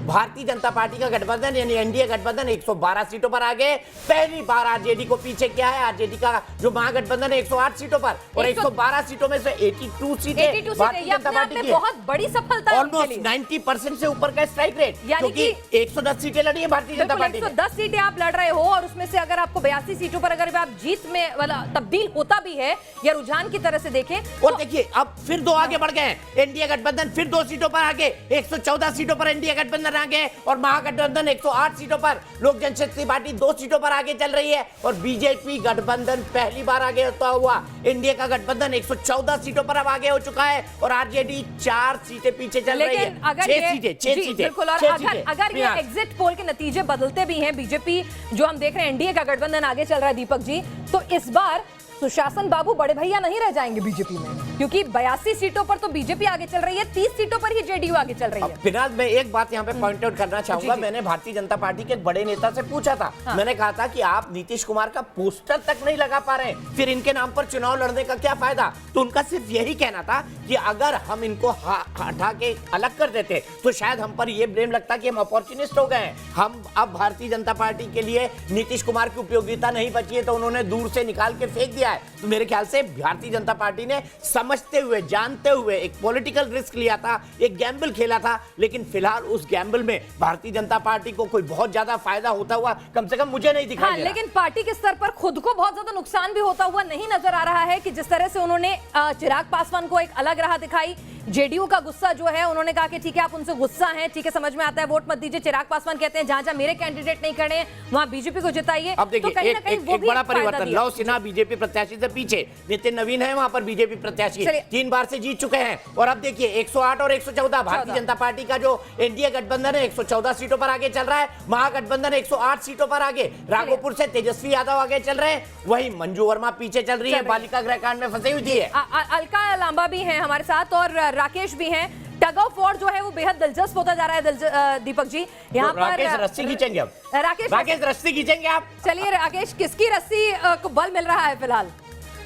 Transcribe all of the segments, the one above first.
Bharatiya Janata party का गठबंधन यानी एनडीए गठबंधन 112 सीटों पर आ गए। पहली बार आरजेडी को पीछे किया है। आरजेडी का जो महागठबंधन है 108 सीटों पर और 112 सीटों में से 82 सीटें भारतीय जनता पार्टी की। बहुत बड़ी सफलता है, ऑलमोस्ट 90% से ऊपर का स्ट्राइक रेट, क्योंकि 110 सीटें लड़ी है भारतीय जनता पार्टी ने। 110 सीटें आप लड़ रहे हो और उसमें से अगर आपको 82 सीटों पर अगर आप जीत में वाला तब्दील होता भी है या रुझान की तरह से देखें और देखिए अब फिर 2 आगे बढ़ गए हैं। एनडीए गठबंधन फिर 2 सीटों पर आगे, 114 सीटों पर एनडीए गठबंधन आगे और महागठबंधन 108 सीटों पर। लोक जनशक्ति पार्टी 2 सीटों पर आगे चल रही है और बीजेपी गठबंधन पहली बार आगे होता हुआ एनडीए का गठबंधन 114 सीटों पर अब आगे हो चुका है और आरजेडी 4 सीटें पीछे चल रही है। 6 सीटें बिल्कुल। और अगर ये एग्जिट पोल के नतीजे बदलते भी हैं, बीजेपी जो हम देख रहे हैं एनडीए का गठबंधन आगे चल रहा है दीपक जी, तो इस बार सुशासन बाबू बड़े भैया नहीं रह जाएंगे बीजेपी में, क्योंकि 82 सीटों पर तो बीजेपी आगे चल रही है, 30 सीटों पर ही जेडीयू आगे चल रही है। फिलहाल मैं एक बात यहाँ पे पॉइंट आउट करना चाहूंगा। मैंने भारतीय जनता पार्टी के एक बड़े नेता से पूछा था, मैंने कहा था कि आप नीतीश कुमार का पोस्टर तक नहीं लगा पा रहे, फिर इनके नाम पर चुनाव लड़ने का क्या फायदा। तो उनका सिर्फ यही कहना था कि अगर हम इनको हटा के अलग कर देते तो शायद हम पर यह ब्लेम लगता कि हम अपॉर्चुनिस्ट हो गए, हम अब भारतीय जनता पार्टी के लिए नीतीश कुमार की उपयोगिता नहीं बची है, तो उन्होंने दूर से निकाल के फेंक दिया है। तो मेरे ख्याल से भारतीय जनता पार्टी ने समझते हुए जानते हुए एक पॉलिटिकल रिस्क लिया था, एक गैम्बल खेला था, लेकिन फिलहाल उस गैम्बल में भारतीय जनता पार्टी को कोई बहुत ज्यादा फायदा होता हुआ कम से कम मुझे नहीं दिखाई दे रहा। लेकिन पार्टी के स्तर पर खुद को बहुत ज्यादा नुकसान भी होता हुआ नहीं नजर आ रहा है कि जिस तरह से उन्होंने चिराग पासवान को एक अलग राह दिखाई। जेडीयू का गुस्सा जो है, उन्होंने कहा कि ठीक है आप उनसे गुस्सा हैं, ठीक है समझ में आता है, वोट मत दीजिए। चिराग पासवान कहते हैं जहां जहां मेरे कैंडिडेट नहीं खड़े वहां बीजेपी को जिताइए। अब देखिए तो एक बड़ा परिवर्तन, लव सिन्हा बीजेपी प्रत्याशी से पीछे, नितिन नवीन है वहां पर बीजेपी प्रत्याशी 3 बार से जीत चुके हैं। और अब देखिए 108 और 114 भारतीय जनता पार्टी का जो एनडीए गठबंधन है 114 सीटों पर आगे चल रहा है, महागठबंधन 108 सीटों पर आगे। राघोपुर से तेजस्वी यादव आगे चल रहे हैं, वही मंजू वर्मा पीछे चल रही है, बालिका गृह कांड में फंसी हुई थी। अलका लांबा भी है हमारे साथ और राकेश भी हैं। टग ऑफ वॉर जो है वो बेहद दिलचस्प होता जा रहा है दीपक जी। यहाँ पर राकेश रस्सी खींचेंगे अब, राकेश रस्सी खींचेंगे आप। चलिए राकेश, किसकी रस्सी को बल मिल रहा है फिलहाल?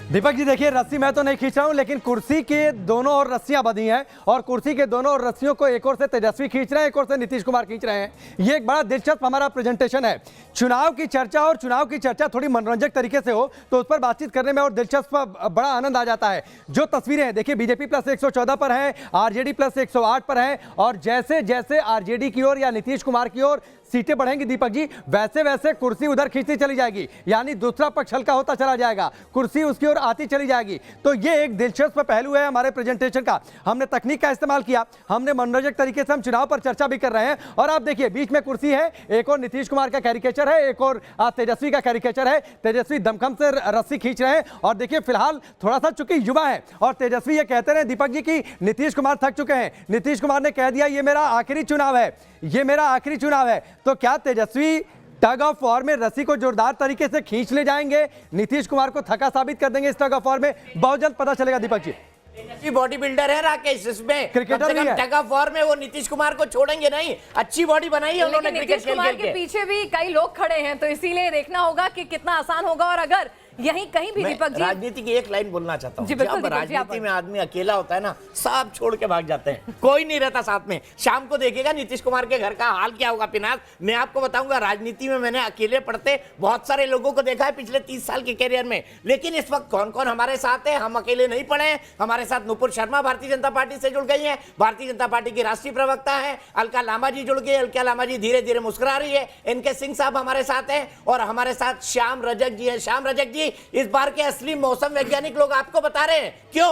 दीपक जी देखिए, रस्सी मैं तो नहीं खींच रहा हूं, लेकिन कुर्सी के दोनों ओर रस्सियां बंधी हैं और कुर्सी के दोनों ओर रस्सियों को एक ओर से तेजस्वी खींच रहे हैं, एक ओर से नीतीश कुमार खींच रहे हैं। ये एक बड़ा दिलचस्प हमारा प्रेजेंटेशन है। चुनाव की चर्चा और चुनाव की चर्चा थोड़ी मनोरंजक तरीके से हो तो उस पर बातचीत करने में और दिलचस्प बड़ा आनंद आ जाता है। जो तस्वीरें हैं देखिए, बीजेपी प्लस 114 पर है, आरजेडी प्लस 108 पर है और जैसे जैसे आरजेडी की ओर या नीतीश कुमार की ओर सीटें बढ़ेंगी दीपक जी, वैसे वैसे कुर्सी उधर खींचती चली जाएगी, यानी दूसरा पक्ष हल्का होता चला जाएगा, कुर्सी उसकी ओर आती चली जाएगी। तो ये एक दिलचस्प पहलू है हमारे प्रेजेंटेशन का। हमने तकनीक का इस्तेमाल किया, हमने मनोरंजक तरीके से हम चुनाव पर चर्चा भी कर रहे हैं। और आप देखिए बीच में कुर्सी है, एक और नीतीश कुमार का कैरिकेचर है, एक और तेजस्वी का कैरिकेचर है। तेजस्वी दमखम से रस्सी खींच रहे हैं और देखिए फिलहाल थोड़ा सा चूंकि युवा है और तेजस्वी ये कहते रहे दीपक जी की नीतीश कुमार थक चुके हैं। नीतीश कुमार ने कह दिया ये मेरा आखिरी चुनाव है, ये मेरा आखिरी चुनाव है। तो क्या तेजस्वी टग ऑफ वॉर में रस्सी को जोरदार तरीके से खींच ले जाएंगे, नीतीश कुमार को थका साबित कर देंगे इस टग ऑफ वॉर में? बहुत जल्द पता चलेगा दीपक जी। तेजस्वी बॉडी बिल्डर है राकेश, इसमें क्रिकेटर भी है। टग ऑफ वॉर में वो नीतीश कुमार को छोड़ेंगे नहीं, अच्छी बॉडी बनाई है उन्होंने क्रिकेट खेल कुमार के पीछे भी कई लोग खड़े हैं, तो इसीलिए देखना होगा कि कितना आसान होगा। और अगर यहीं कहीं भी दीपक जी, राजनीति की एक लाइन बोलना चाहता हूँ, जब राजनीति में आदमी अकेला होता है ना, सब छोड़ के भाग जाते हैं, कोई नहीं रहता साथ में। शाम को देखिएगा नीतीश कुमार के घर का हाल क्या होगा पिनाक, मैं आपको बताऊंगा। राजनीति में मैंने अकेले पढ़ते बहुत सारे लोगों को देखा है पिछले 30 साल के कैरियर में, लेकिन इस वक्त कौन कौन हमारे साथ है, हम अकेले नहीं पढ़े हैं। हमारे साथ नुपुर शर्मा भारतीय जनता पार्टी से जुड़ गई है, भारतीय जनता पार्टी की राष्ट्रीय प्रवक्ता है। अलका लांबा जी जुड़ गई, अलका लांबा जी धीरे धीरे मुस्कुरा रही है। इनके सिंह साहब हमारे साथ हैं और हमारे साथ श्याम रजक जी है। श्याम रजक जी, इस बार के असली मौसम वैज्ञानिक लोग आपको बता रहे हैं, क्यों?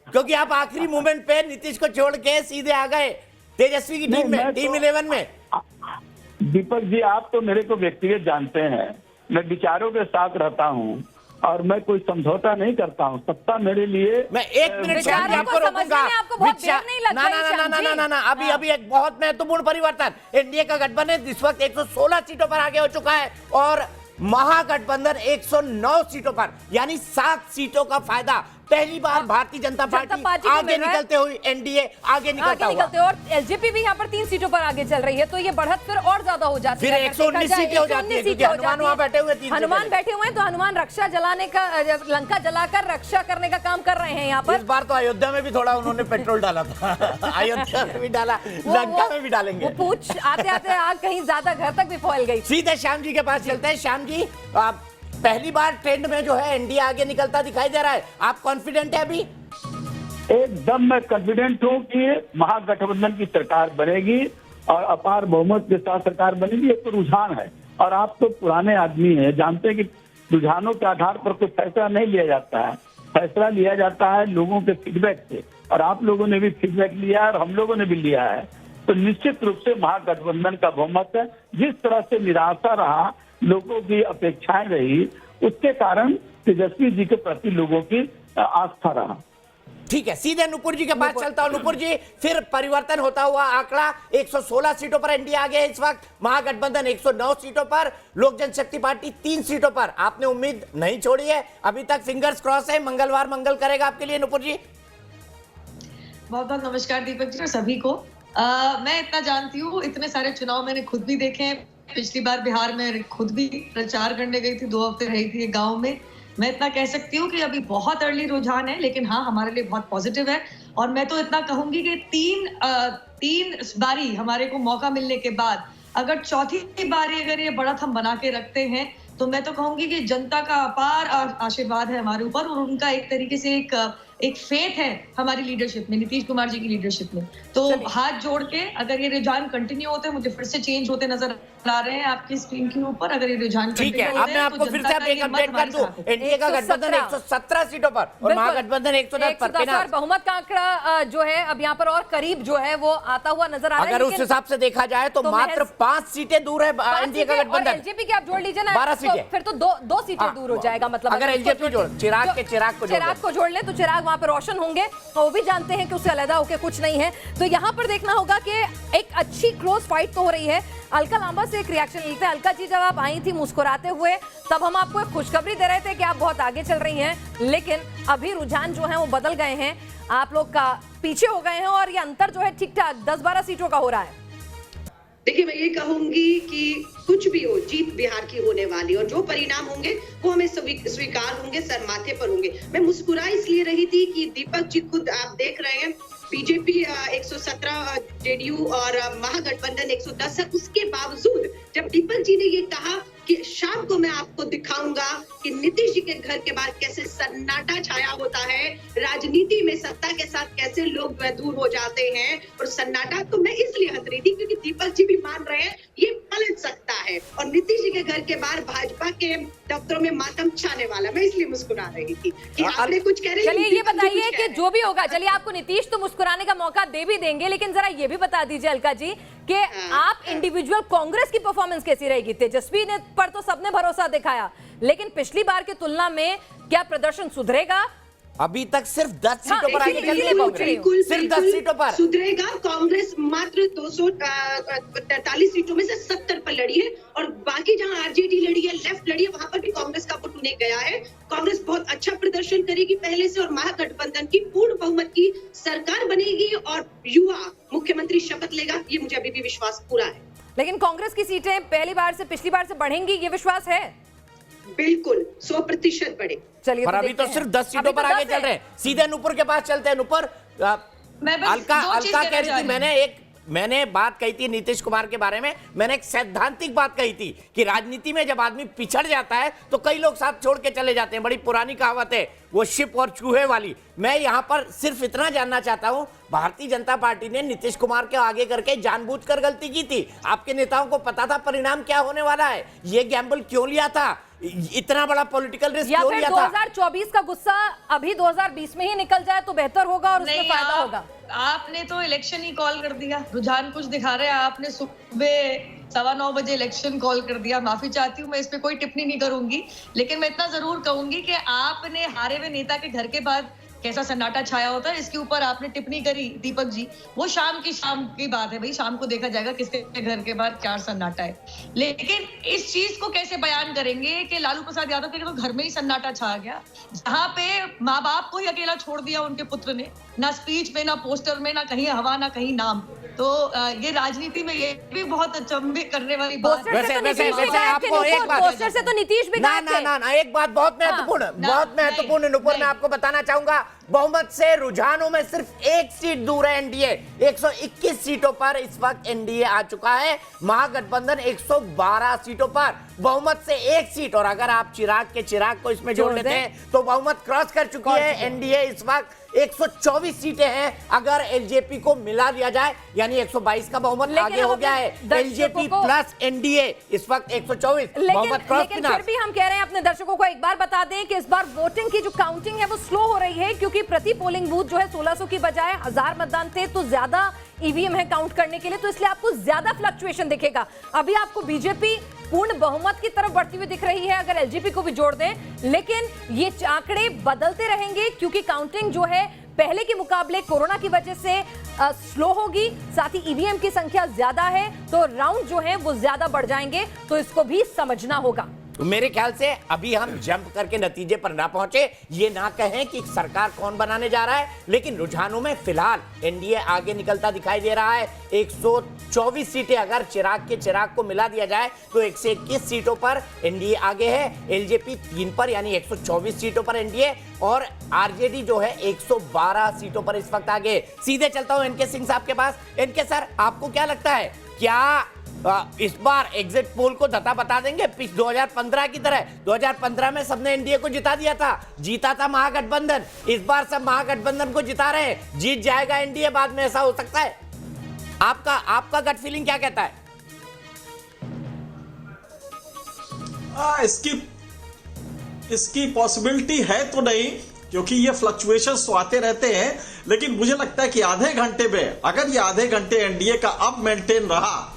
क्योंकि आप आखिरी मोमेंट पे नीतीश को छोड़ के सीधे आ गए तेजस्वी की टीम में, टीम 11 में। दीपक जी, आप तो मेरे को व्यक्तिगत जानते हैं, मैं विचारों के साथ रहता हूं और मैं कोई समझौता नहीं करता हूं। सत्ता मेरे लिए, मैं 1 मिनट आपको रोकूंगा। ना अभी एक बहुत महत्वपूर्ण परिवर्तन, एनडीए का गठबंधन इस वक्त 116 सीटों पर आगे हो चुका है और महागठबंधन 109 सीटों पर, यानी 7 सीटों का फायदा पहली बार भारतीय जनता पार्टी पार्टी को आगे मिल रहा है। निकलते हुए एनडीए आगे निकलता हुआ। और एलजेपी भी यहाँ पर 3 सीटों पर आगे चल रही है, तो ये बढ़त फिर और ज्यादा हो जाती फिर है। 119 सीटें हो जाती है, क्योंकि हनुमान वहां बैठे हुए हैं 3 से हनुमान पहले। बैठे हुए हैं, तो हनुमान रक्षा जलाने का, लंका जलाकर रक्षा करने का काम कर रहे हैं यहाँ पर। इस बार तो अयोध्या में भी थोड़ा उन्होंने पेट्रोल डाला था। अयोध्या में भी डाला, लंका में भी डालेंगे। वो पूछ आते आते आग कहीं ज्यादा घर तक भी फैल गई। सीधे श्याम जी के पास चलते हैं। श्याम जी, आप पहली बार ट्रेंड में जो है एनडीए आगे निकलता दिखाई दे रहा है, आप कॉन्फिडेंट है अभी? एकदम मैं कॉन्फिडेंट हूँ कि महागठबंधन की सरकार बनेगी और अपार बहुमत के साथ सरकार बनेगी। एक तो रुझान है, और आप तो पुराने आदमी हैं, जानते हैं कि रुझानों के आधार पर कोई फैसला नहीं लिया जाता है। फैसला लिया जाता है लोगों के फीडबैक से, और आप लोगों ने भी फीडबैक लिया है और हम लोगों ने भी लिया है। तो निश्चित रूप से महागठबंधन का बहुमत है। जिस तरह से निराशा रहा, लोगों की अपेक्षाएं रही, उसके कारण तेजस्वी जी के प्रति लोगों की आस्था रहा। ठीक है, सीधे नुपुर जी के पास चलता हूं। नुपुर जी, फिर परिवर्तन होता हुआ आंकड़ा 116 सीटों पर एनडीए आगे है इस वक्त, महागठबंधन 109 सीटों पर, लोक जनशक्ति पार्टी 3 सीटों पर। आपने उम्मीद नहीं छोड़ी है अभी तक, फिंगर्स क्रॉस है, मंगलवार मंगल करेगा आपके लिए नुपुर जी। बहुत बहुत नमस्कार दीपक जी और सभी को। मैं इतना जानती हूँ, इतने सारे चुनाव मैंने खुद भी देखे हैं। पिछली बार बिहार में खुद भी प्रचार करने गई थी, 2 हफ्ते रही थी एक गाँव में। मैं इतना कह सकती हूँ कि अभी बहुत अर्ली रुझान है, लेकिन हाँ हमारे लिए बहुत पॉजिटिव है। और मैं तो इतना कहूंगी कि तीन बारी हमारे को मौका मिलने के बाद अगर चौथी बारी अगर ये बढ़त हम बना के रखते हैं, तो मैं तो कहूंगी कि जनता का अपार आशीर्वाद है हमारे ऊपर, और उनका एक तरीके से एक फेथ है हमारी लीडरशिप में, नीतीश कुमार जी की लीडरशिप में। तो हाथ जोड़ के अगर ये रुझान कंटिन्यू होते हैं, मुझे फिर से चेंज होते नजर आ रहे हैं आपकी स्क्रीन के ऊपर, अगर ये रुझान ठीक है, अब मैं आपको फिर से एक अपडेट कर दूं। एनडीए का गठबंधन 117 सीटों पर और महागठबंधन 110 पर। बहुमत का आंकड़ा जो है अब यहाँ पर और करीब जो है वो आता हुआ नजर आ रहा है। अगर उस हिसाब से देखा जाए तो मात्र 5 सीटें दूर है एनडीए का गठबंधन। एलजेपी की आप जोड़ लीजिए ना, 12 सीटें, फिर तो दो सीटें दूर हो जाएगा। मतलब अगर एलजेपी जोड़, चिराग को जोड़ ले तो चिराग वहां पर रोशन होंगे, तो वो भी जानते हैं कि उससे अलग होकर कुछ नहीं है। तो यहाँ पर देखना होगा कि एक अच्छी क्लोज फाइट तो हो रही है। अलका लांबा से एक रिएक्शन लेते हैं। अलका जी, जब आप आई थी मुस्कुराते हुए, तब हम आपको एक खुशखबरी दे रहे थे कि आप बहुत आगे चल रही हैं, लेकिन अभी रुझान जो है वो बदल गए हैं, आप लोग का पीछे हो गए हैं, और ये अंतर जो है ठीक ठाक 10-12 सीटों का हो रहा है। देखिए, मैं ये कहूंगी कि कुछ भी हो, जीत बिहार की होने वाली, और जो परिणाम होंगे वो हमें स्वीकार होंगे, सर माथे पर होंगे। मैं मुस्कुरा इसलिए रही थी कि दीपक जी खुद आप देख रहे हैं, बीजेपी 117, जेडीयू और महागठबंधन 110 है। उसके बावजूद जब दीपक जी ने ये कहा कि शाम को मैं आपको दिखाऊंगा कि नीतीश जी के घर के बाहर कैसे सन्नाटा छाया होता है, राजनीति में सत्ता के साथ कैसे लोग दूर हो जाते हैं, और सन्नाटा तो मैं इसलिए हंस रही थी क्योंकि दीपक जी भी मान रहे हैं ये पलट सकता है, और नीतीश जी के घर के बाहर भाजपा के दफ्तरों में मातम छाने वाला। मैं इसलिए मुस्कुरा रही थी कि आपने कुछ कह रही। चलिए ये बताइए कि जो भी होगा, चलिए आपको नीतीश तो मुस्कुराने का मौका दे भी देंगे, लेकिन जरा ये भी बता दीजिए अलका जी कि आप इंडिविजुअल कांग्रेस की परफॉर्मेंस कैसी रहेगी? तेजस्वी ने पर तो सबने भरोसा दिखाया, लेकिन पिछली बार की तुलना में क्या प्रदर्शन सुधरेगा? अभी तक सिर्फ 10 सीटों पर आगे चल रही है कांग्रेस, सिर्फ 10 सीटों पर सुधरेगा। कांग्रेस मात्र 243 सीटों में से 70 पर लड़ी है, और बाकी जहां आरजेडी लड़ी है, लेफ्ट लड़ी है, वहां पर भी कांग्रेस का वोट उन्हें गया है। कांग्रेस बहुत अच्छा प्रदर्शन करेगी पहले से, और महागठबंधन की पूर्ण बहुमत की सरकार बनेगी और युवा मुख्यमंत्री शपथ लेगा, ये मुझे अभी भी विश्वास पूरा है। लेकिन कांग्रेस की सीटें पहली बार से पिछली बार से बढ़ेंगी, ये विश्वास है? बिल्कुल 100% बढ़े। चलिए, पर अभी तो सिर्फ 10 सीटों पर आगे चल रहे हैं। सीधे नुपुर के पास चलते हैं। नुपुर, अलका कह रही थी, मैंने बात कही थी नीतीश कुमार के बारे में, मैंने एक सैद्धांतिक बात कही थी कि राजनीति में जब आदमी पिछड़ जाता है तो कई लोग साथ छोड़ के चले जाते हैं। बड़ी पुरानी कहावत है वो, शिप और चूहे वाली। मैं यहाँ पर सिर्फ इतना जानना चाहता हूँ, भारतीय जनता पार्टी ने नीतीश कुमार के आगे करके जानबूझकर गलती की थी? आपके नेताओं को पता था परिणाम क्या होने वाला है? ये गैम्बल क्यों लिया था? इतना बड़ा पॉलिटिकल रिस्क क्यों लिया था? 2024 का गुस्सा अभी 2020 में ही निकल जाए तो बेहतर होगा और उसमें फायदा होगा। आपने तो इलेक्शन ही कॉल कर दिया, रुझान कुछ दिखा रहे हैं। आपने सुबह 9:15 बजे इलेक्शन कॉल कर दिया। माफी चाहती हूँ, मैं इस पे कोई टिप्पणी नहीं करूंगी, लेकिन मैं इतना जरूर कहूंगी कि आपने हारे हुए नेता के घर के बाद कैसा सन्नाटा छाया होता है, इसके ऊपर आपने टिप्पणी करी दीपक जी। वो शाम की बात है भाई, शाम को देखा जाएगा किसके घर के बाहर क्या सन्नाटा है। लेकिन इस चीज को कैसे बयान करेंगे कि लालू प्रसाद यादव के तो घर में ही सन्नाटा छा गया, जहां पे माँ बाप को ही अकेला छोड़ दिया उनके पुत्र ने, ना स्पीच में, ना पोस्टर में, ना कहीं हवा, ना कहीं नाम। तो ये राजनीति में ये भी बहुत अचंभे करने वाली बात है। वैसे आपको एक बात, पोस्टर से तो नीतीश भी ना एक बात बहुत महत्वपूर्ण नुपुर मैं आपको बताना चाहूंगा। बहुमत से रुझानों में सिर्फ एक सीट दूर है एनडीए। 121 सीटों पर इस वक्त एनडीए आ चुका है, महागठबंधन 112 सीटों पर, बहुमत से एक सीट। और अगर आप चिराग को इसमें जोड़ लेते हैं तो बहुमत क्रॉस कर चुकी है एनडीए। इस वक्त 124 सीटें हैं, अगर एलजेपी को मिला दिया जाए यानी 122 का बहुमत आगे हो गया है। एलजेपी प्लस एनडीए इस वक्त 124 बहुमत क्रॉस। लेकिन फिर भी हम कह रहे हैं अपने दर्शकों को एक बार बता दें कि इस बार वोटिंग की जो काउंटिंग है वो स्लो हो रही है, क्योंकि प्रति पोलिंग बूथ जो है 1600 की बजाय 1000 मतदान थे, तो ज्यादा ईवीएम है काउंट करने के लिए, तो इसलिए आपको ज्यादा फ्लक्चुएशन दिखेगा। अभी आपको बीजेपी पूर्ण बहुमत की तरफ बढ़ती हुई दिख रही है अगर एलजेपी को भी जोड़ दें, लेकिन ये आंकड़े बदलते रहेंगे क्योंकि काउंटिंग जो है पहले के मुकाबले कोरोना की वजह से स्लो होगी, साथ ही ईवीएम की संख्या ज्यादा है तो राउंड जो है वो ज्यादा बढ़ जाएंगे, तो इसको भी समझना होगा। मेरे ख्याल से अभी हम जंप करके नतीजे पर ना पहुंचे, ये ना कहें कि सरकार कौन बनाने जा रहा है, लेकिन रुझानों में फिलहाल एनडीए आगे निकलता दिखाई दे रहा है। 124 सीटें अगर चिराग को मिला दिया जाए तो 121 सीटों पर एनडीए आगे है, एलजेपी 3 पर यानी 124 सीटों पर एनडीए, और आरजेडी जो है 112 सीटों पर इस वक्त आगे। सीधे चलता हूं एनके सिंह साहब के पास। एनके सर, आपको क्या लगता है, क्या इस बार एग्जिट पोल को धता बता देंगे 2015 की तरह? 2015 में सबने एनडीए को जिता दिया था, जीता था महागठबंधन, इस बार सब महागठबंधन को जिता रहे हैं, जीत जाएगा एनडीए बाद में, ऐसा हो सकता है? आपका गट फीलिंग क्या कहता है? इसकी पॉसिबिलिटी है तो नहीं, क्योंकि ये फ्लक्चुएशंस तो आते रहते हैं, लेकिन मुझे लगता है कि आधे घंटे में अगर ये आधे घंटे एनडीए का अब मेंटेन रहा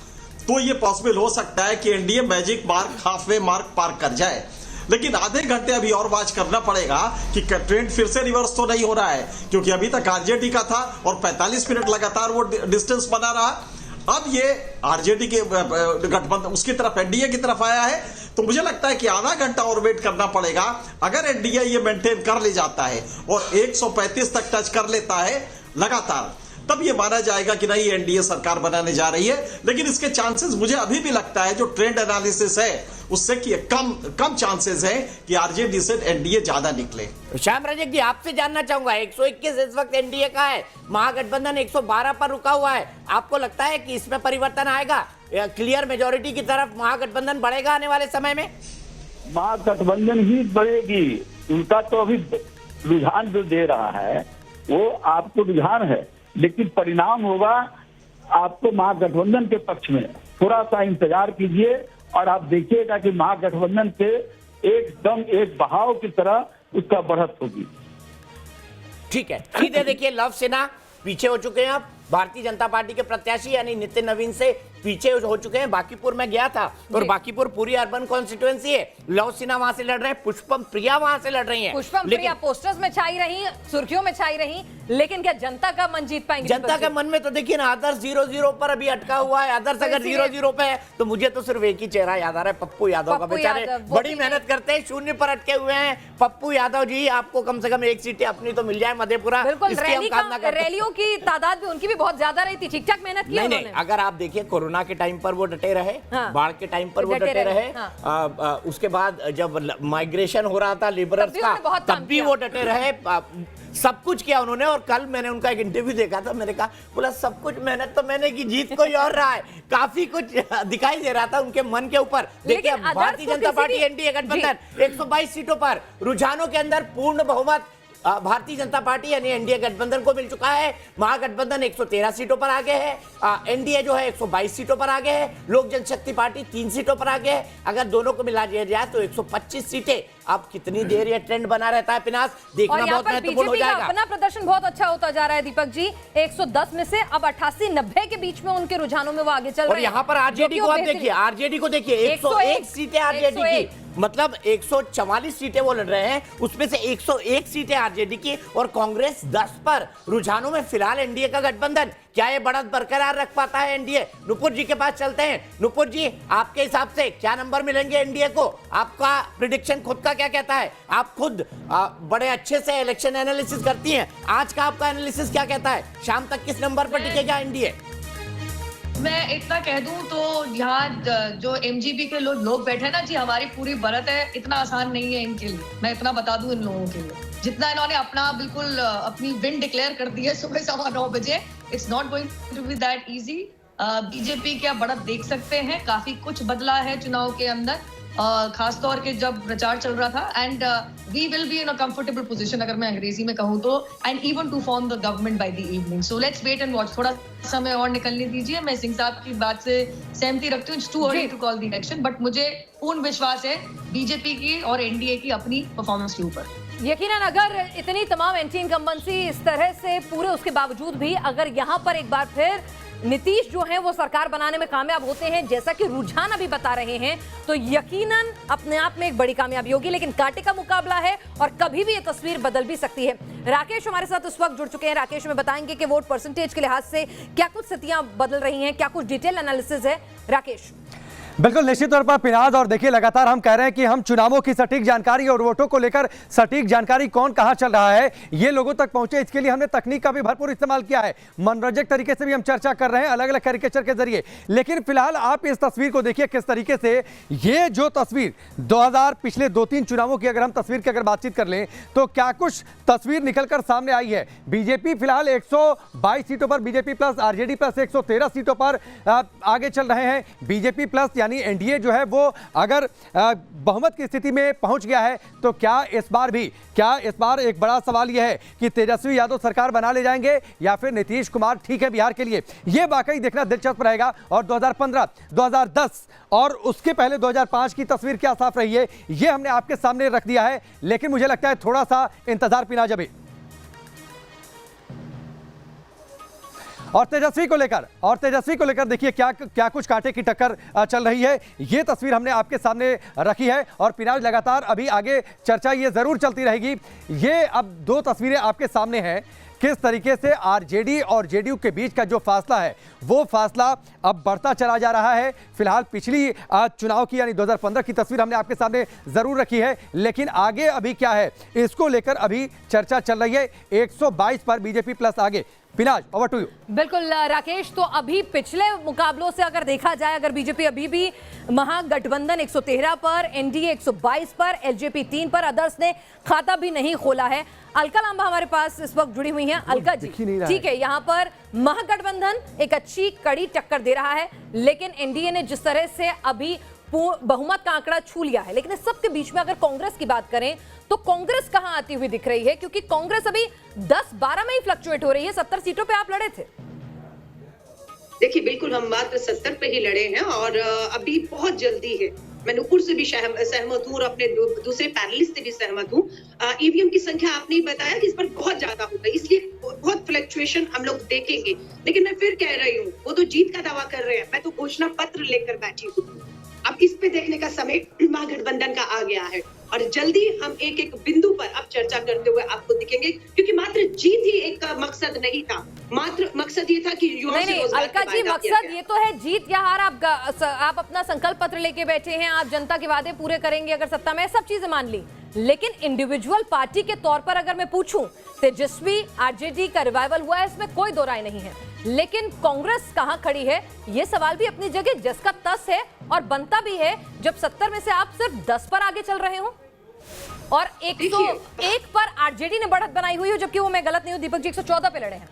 तो ये पॉसिबल हो सकता है कि NDA magic mark, halfway mark पार कर जाए। लेकिन आधे घंटे अभी और वॉच करना पड़ेगा कि ट्रेंड फिर से रिवर्स तो नहीं हो रहा है, क्योंकि अभी तक आरजेडी का था और 45 मिनट लगातार वो डिस्टेंस बना रहा। अब ये आरजेडी के गठबंधन उसकी तरफ, एनडीए की तरफ आया है, तो मुझे लगता है कि आधा घंटा और वेट करना पड़ेगा। अगर एनडीए ये मेंटेन कर ले जाता है और 135 तक टच कर लेता है लगातार, तब ये माना जाएगा कि नहीं एनडीए सरकार बनाने जा रही है। लेकिन इसके चांसेस मुझे अभी भी लगता है, जो ट्रेंड एनालिसिस है उससे कि कम चांसेस है कि आरजेडी से एनडीए ज्यादा निकले। श्याम रजक जी, आपसे जानना चाहूंगा, 121 इस वक्त एनडीए का है, महागठबंधन 112 पर रुका हुआ है, आपको लगता है कि इसमें परिवर्तन आएगा, क्लियर मेजोरिटी की तरफ महागठबंधन बढ़ेगा आने वाले समय में? महागठबंधन ही बढ़ेगी, उनका तो अभी रुझान जो दे रहा है वो आपको रुझान है, लेकिन परिणाम होगा आपको महागठबंधन के पक्ष में। थोड़ा सा इंतजार कीजिए और आप देखिएगा कि महागठबंधन से एकदम एक बहाव की तरह उसका बढ़त होगी। ठीक है, सीधे देखिए, लव सिन्हा पीछे हो चुके हैं, अब भारतीय जनता पार्टी के प्रत्याशी यानी नितिन नवीन से पीछे हो चुके हैं। बांकीपुर में गया था और बांकीपुर पूरी अर्बन कॉन्स्टिट्यूएंसी है, लव सिन्हा वहां से लड़ रहे हैं, पुष्पम प्रिया वहां से लड़ रही हैं। पुष्पम प्रिया पोस्टर्स में छाई रही, सुर्खियों में छाई रही, लेकिन क्या जनता का मन जीत पाएंगे? जनता के मन में तो देखिए ना, आदर्श 0-0 पर अभी अटका हुआ है। आदर्श अगर 0-0 पे है तो मुझे तो सिर्फ एक ही चेहरा याद आ रहा है, पप्पू यादव का। बेचारे बड़ी मेहनत करते हैं, 0 पर अटके हुए हैं पप्पू यादव जी। आपको कम से कम एक सीट अपनी तो मिल जाए मधेपुरा। रैलियों की तादाद भी उनकी भी बहुत ज्यादा रही थी, ठीक ठाक मेहनत की उन्होंने। अगर आप देखिए, कोरोना के टाइम पर वो डटे रहे, बाढ़ के टाइम पर वो डटे रहे, उसके बाद जब माइग्रेशन हो रहा था लेबरर्स का, तब भी वो डटे रहे, सब कुछ किया उन्होंने। और कल मैंने उनका एक इंटरव्यू देखा था, मैंने कहा बोला सब कुछ मेहनत तो मैंने की, जीत कोई और रहा है। काफी कुछ दिखाई दे रहा था उनके मन के ऊपर। देखिए, भारतीय जनता पार्टी एनडीए गठबंधन 122 सीटों पर, रुझानों के अंदर पूर्ण बहुमत भारतीय जनता पार्टी यानी एनडीए गठबंधन को मिल चुका है। महागठबंधन 113 सीटों पर आगे है, एनडीए जो है 122 सीटों पर आगे है, लोक जनशक्ति पार्टी 3 सीटों पर आगे है। अगर दोनों को मिला दिया जाए तो 125 सीटें। अब कितनी देर ये ट्रेंड बना रहता है पिनास, देखना बहुत महत्वपूर्ण हो जाएगा। अपना प्रदर्शन बहुत अच्छा होता जा रहा है दीपक जी, 110 में से अब 88-90 के बीच में उनके रुझानों में वो आगे चल रहे हैं। और यहाँ पर आरजेडी को आप देखिए, आरजेडी को देखिए, 101 सीटें आरजेडी की, मतलब 144 सीटें वो लड़ रहे हैं, उसमें से 101 सीटें आरजेडी की और कांग्रेस 10 पर। रुझानों में फिलहाल एनडीए का गठबंधन, क्या ये बढ़त बरकरार रख पाता है एनडीए? नुपुर जी के पास चलते हैं। नुपुर जी, आपके हिसाब से क्या नंबर मिलेंगे एनडीए को? आपका प्रिडिक्शन खुद का क्या कहता है? आप खुद बड़े अच्छे से इलेक्शन एनालिसिस करती हैं, आज का आपका एनालिसिस क्या कहता है? शाम तक किस नंबर पर टिकेगा एनडीए? मैं इतना कह दूं तो यहाँ जो एमजीपी के लोग बैठे ना जी, हमारी पूरी बढ़त है, इतना आसान नहीं है इनके लिए। मैं इतना बता दूं इन लोगों के लिए, जितना इन्होंने अपना बिल्कुल अपनी विन डिक्लेयर कर दी है सुबह 9:15 बजे, it's not going to be that easy. BJP क्या बढ़त देख सकते हैं, काफी कुछ बदला है चुनाव के अंदर, खास तौर के जब प्रचार चल रहा था। And we will be in a comfortable position, अगर मैं अंग्रेजी में कहूँ तो, and even to form the government by the evening. So let's wait and watch, थोड़ा समय और निकलने दीजिए। मैं सिंह साहब की बात से सहमति रखती हूँ, it's too early to call the election, but मुझे पूर्ण विश्वास है बीजेपी की और एनडीए की अपनी परफॉर्मेंस के ऊपर। यकीनन अगर इतनी तमाम एंटी इनकम्बेंसी इस तरह से पूरे उसके बावजूद भी अगर यहाँ पर एक बार फिर नीतीश जो है वो सरकार बनाने में कामयाब होते हैं, जैसा कि रुझान अभी बता रहे हैं, तो यकीनन अपने आप में एक बड़ी कामयाबी होगी। लेकिन कांटे का मुकाबला है और कभी भी ये तस्वीर बदल भी सकती है। राकेश हमारे साथ इस वक्त जुड़ चुके हैं। राकेश में बताएंगे कि वोट परसेंटेज के लिहाज से क्या कुछ स्थितियां बदल रही हैं, क्या कुछ डिटेल एनालिसिस है। राकेश। बिल्कुल निश्चित तौर पर पिनाज, और देखिए लगातार हम कह रहे हैं कि हम चुनावों की सटीक जानकारी और वोटों को लेकर सटीक जानकारी कौन कहां चल रहा है ये लोगों तक पहुंचे, इसके लिए हमने तकनीक का भी भरपूर इस्तेमाल किया है। मनोरंजक तरीके से भी हम चर्चा कर रहे हैं अलग अलग कैरिकेचर के जरिए। लेकिन फिलहाल आप इस तस्वीर को देखिए किस तरीके से ये जो तस्वीर 2000 पिछले 2-3 चुनावों की अगर हम तस्वीर की अगर बातचीत कर लें तो क्या कुछ तस्वीर निकलकर सामने आई है। बीजेपी फिलहाल 122 सीटों पर, बीजेपी प्लस आरजेडी प्लस 113 सीटों पर आगे चल रहे हैं। बीजेपी प्लस यानी एनडीए जो है वो अगर बहुमत की स्थिति में पहुंच गया है तो क्या इस बार एक बड़ा सवाल यह है कि तेजस्वी यादव सरकार बना ले जाएंगे या फिर नीतीश कुमार ठीक है बिहार के लिए, यह वाकई देखना दिलचस्प रहेगा। और 2015, 2010 और उसके पहले 2005 की तस्वीर क्या साफ रही है यह हमने आपके सामने रख दिया है। लेकिन मुझे लगता है थोड़ा सा इंतजार पिनाज अभी। और तेजस्वी को लेकर देखिए क्या कुछ कांटे की टक्कर चल रही है, ये तस्वीर हमने आपके सामने रखी है। और पिनाज लगातार अभी आगे चर्चा ये जरूर चलती रहेगी। ये अब 2 तस्वीरें आपके सामने हैं, किस तरीके से आरजेडी और जेडीयू के बीच का जो फासला है वो फासला अब बढ़ता चला जा रहा है। फिलहाल पिछली चुनाव की यानी 2015 की तस्वीर हमने आपके सामने जरूर रखी है, लेकिन आगे अभी क्या है इसको लेकर अभी चर्चा चल रही है। 122 पर बीजेपी प्लस आगे। Pinaz, over to you. बिल्कुल राकेश, तो अभी पिछले मुकाबलों से अगर देखा जाए, अगर बीजेपी अभी भी महागठबंधन 113 पर, एनडीए 122 पर, एलजेपी 3 पर, अदर्स ने खाता भी नहीं खोला है। अलका लांबा हमारे पास इस वक्त जुड़ी हुई हैं। अलका जी, ठीक है, यहाँ पर महागठबंधन एक अच्छी कड़ी टक्कर दे रहा है, लेकिन एनडीए ने जिस तरह से अभी बहुमत का आंकड़ा छू लिया है, लेकिन इस सब के बीच में अगर कांग्रेस की बात करें तो कांग्रेस कहां आती हुई दिख रही है, क्योंकि कांग्रेस अभी 10-12 में ही फ्लक्चुएट हो रही है। 70 सीटों पे आप लड़े थे। देखिए बिल्कुल हम मात्र 70 पे ही लड़े हैं और अभी बहुत जल्दी है। मैं नुपुर से भी सहमत हूँ और अपने दूसरे पैनलिस्ट से भी सहमत हूँ। ईवीएम की संख्या आपने बताया कि इस पर बहुत ज्यादा होगा, इसलिए बहुत फ्लक्चुएशन हम लोग देखेंगे। लेकिन मैं फिर कह रही हूँ, वो तो जीत का दावा कर रहे हैं, मैं तो घोषणा पत्र लेकर बैठी हूँ। अब इस पे देखने का समय महागठबंधन का आ गया है और जल्दी हम एक एक बिंदु पर अब चर्चा करते हुए आपको दिखेंगे, क्योंकि मात्र जीत ही एक मकसद नहीं था। मात्र मकसद ये था कि युवाओं से रोजगार अलका जी, मकसद ये तो है जीत या हार। आप अपना संकल्प पत्र लेके बैठे हैं, आप जनता के वादे पूरे करेंगे अगर सत्ता में, सब चीजें मान ली। लेकिन इंडिविजुअल पार्टी के तौर पर अगर मैं पूछूं, तेजस्वी आरजेडी का रिवाइवल हुआ है, इसमें कोई दो राय नहीं है। लेकिन कांग्रेस कहां खड़ी है ये सवाल भी अपनी जगह जिसका तस है और बनता भी है, जब 70 में से आप सिर्फ 10 पर आगे चल रहे हो और 101 पर आरजेडी ने बढ़त बनाई हुई है, जबकि वो, मैं गलत नहीं हूं दीपक जी, 114 पे लड़े हैं।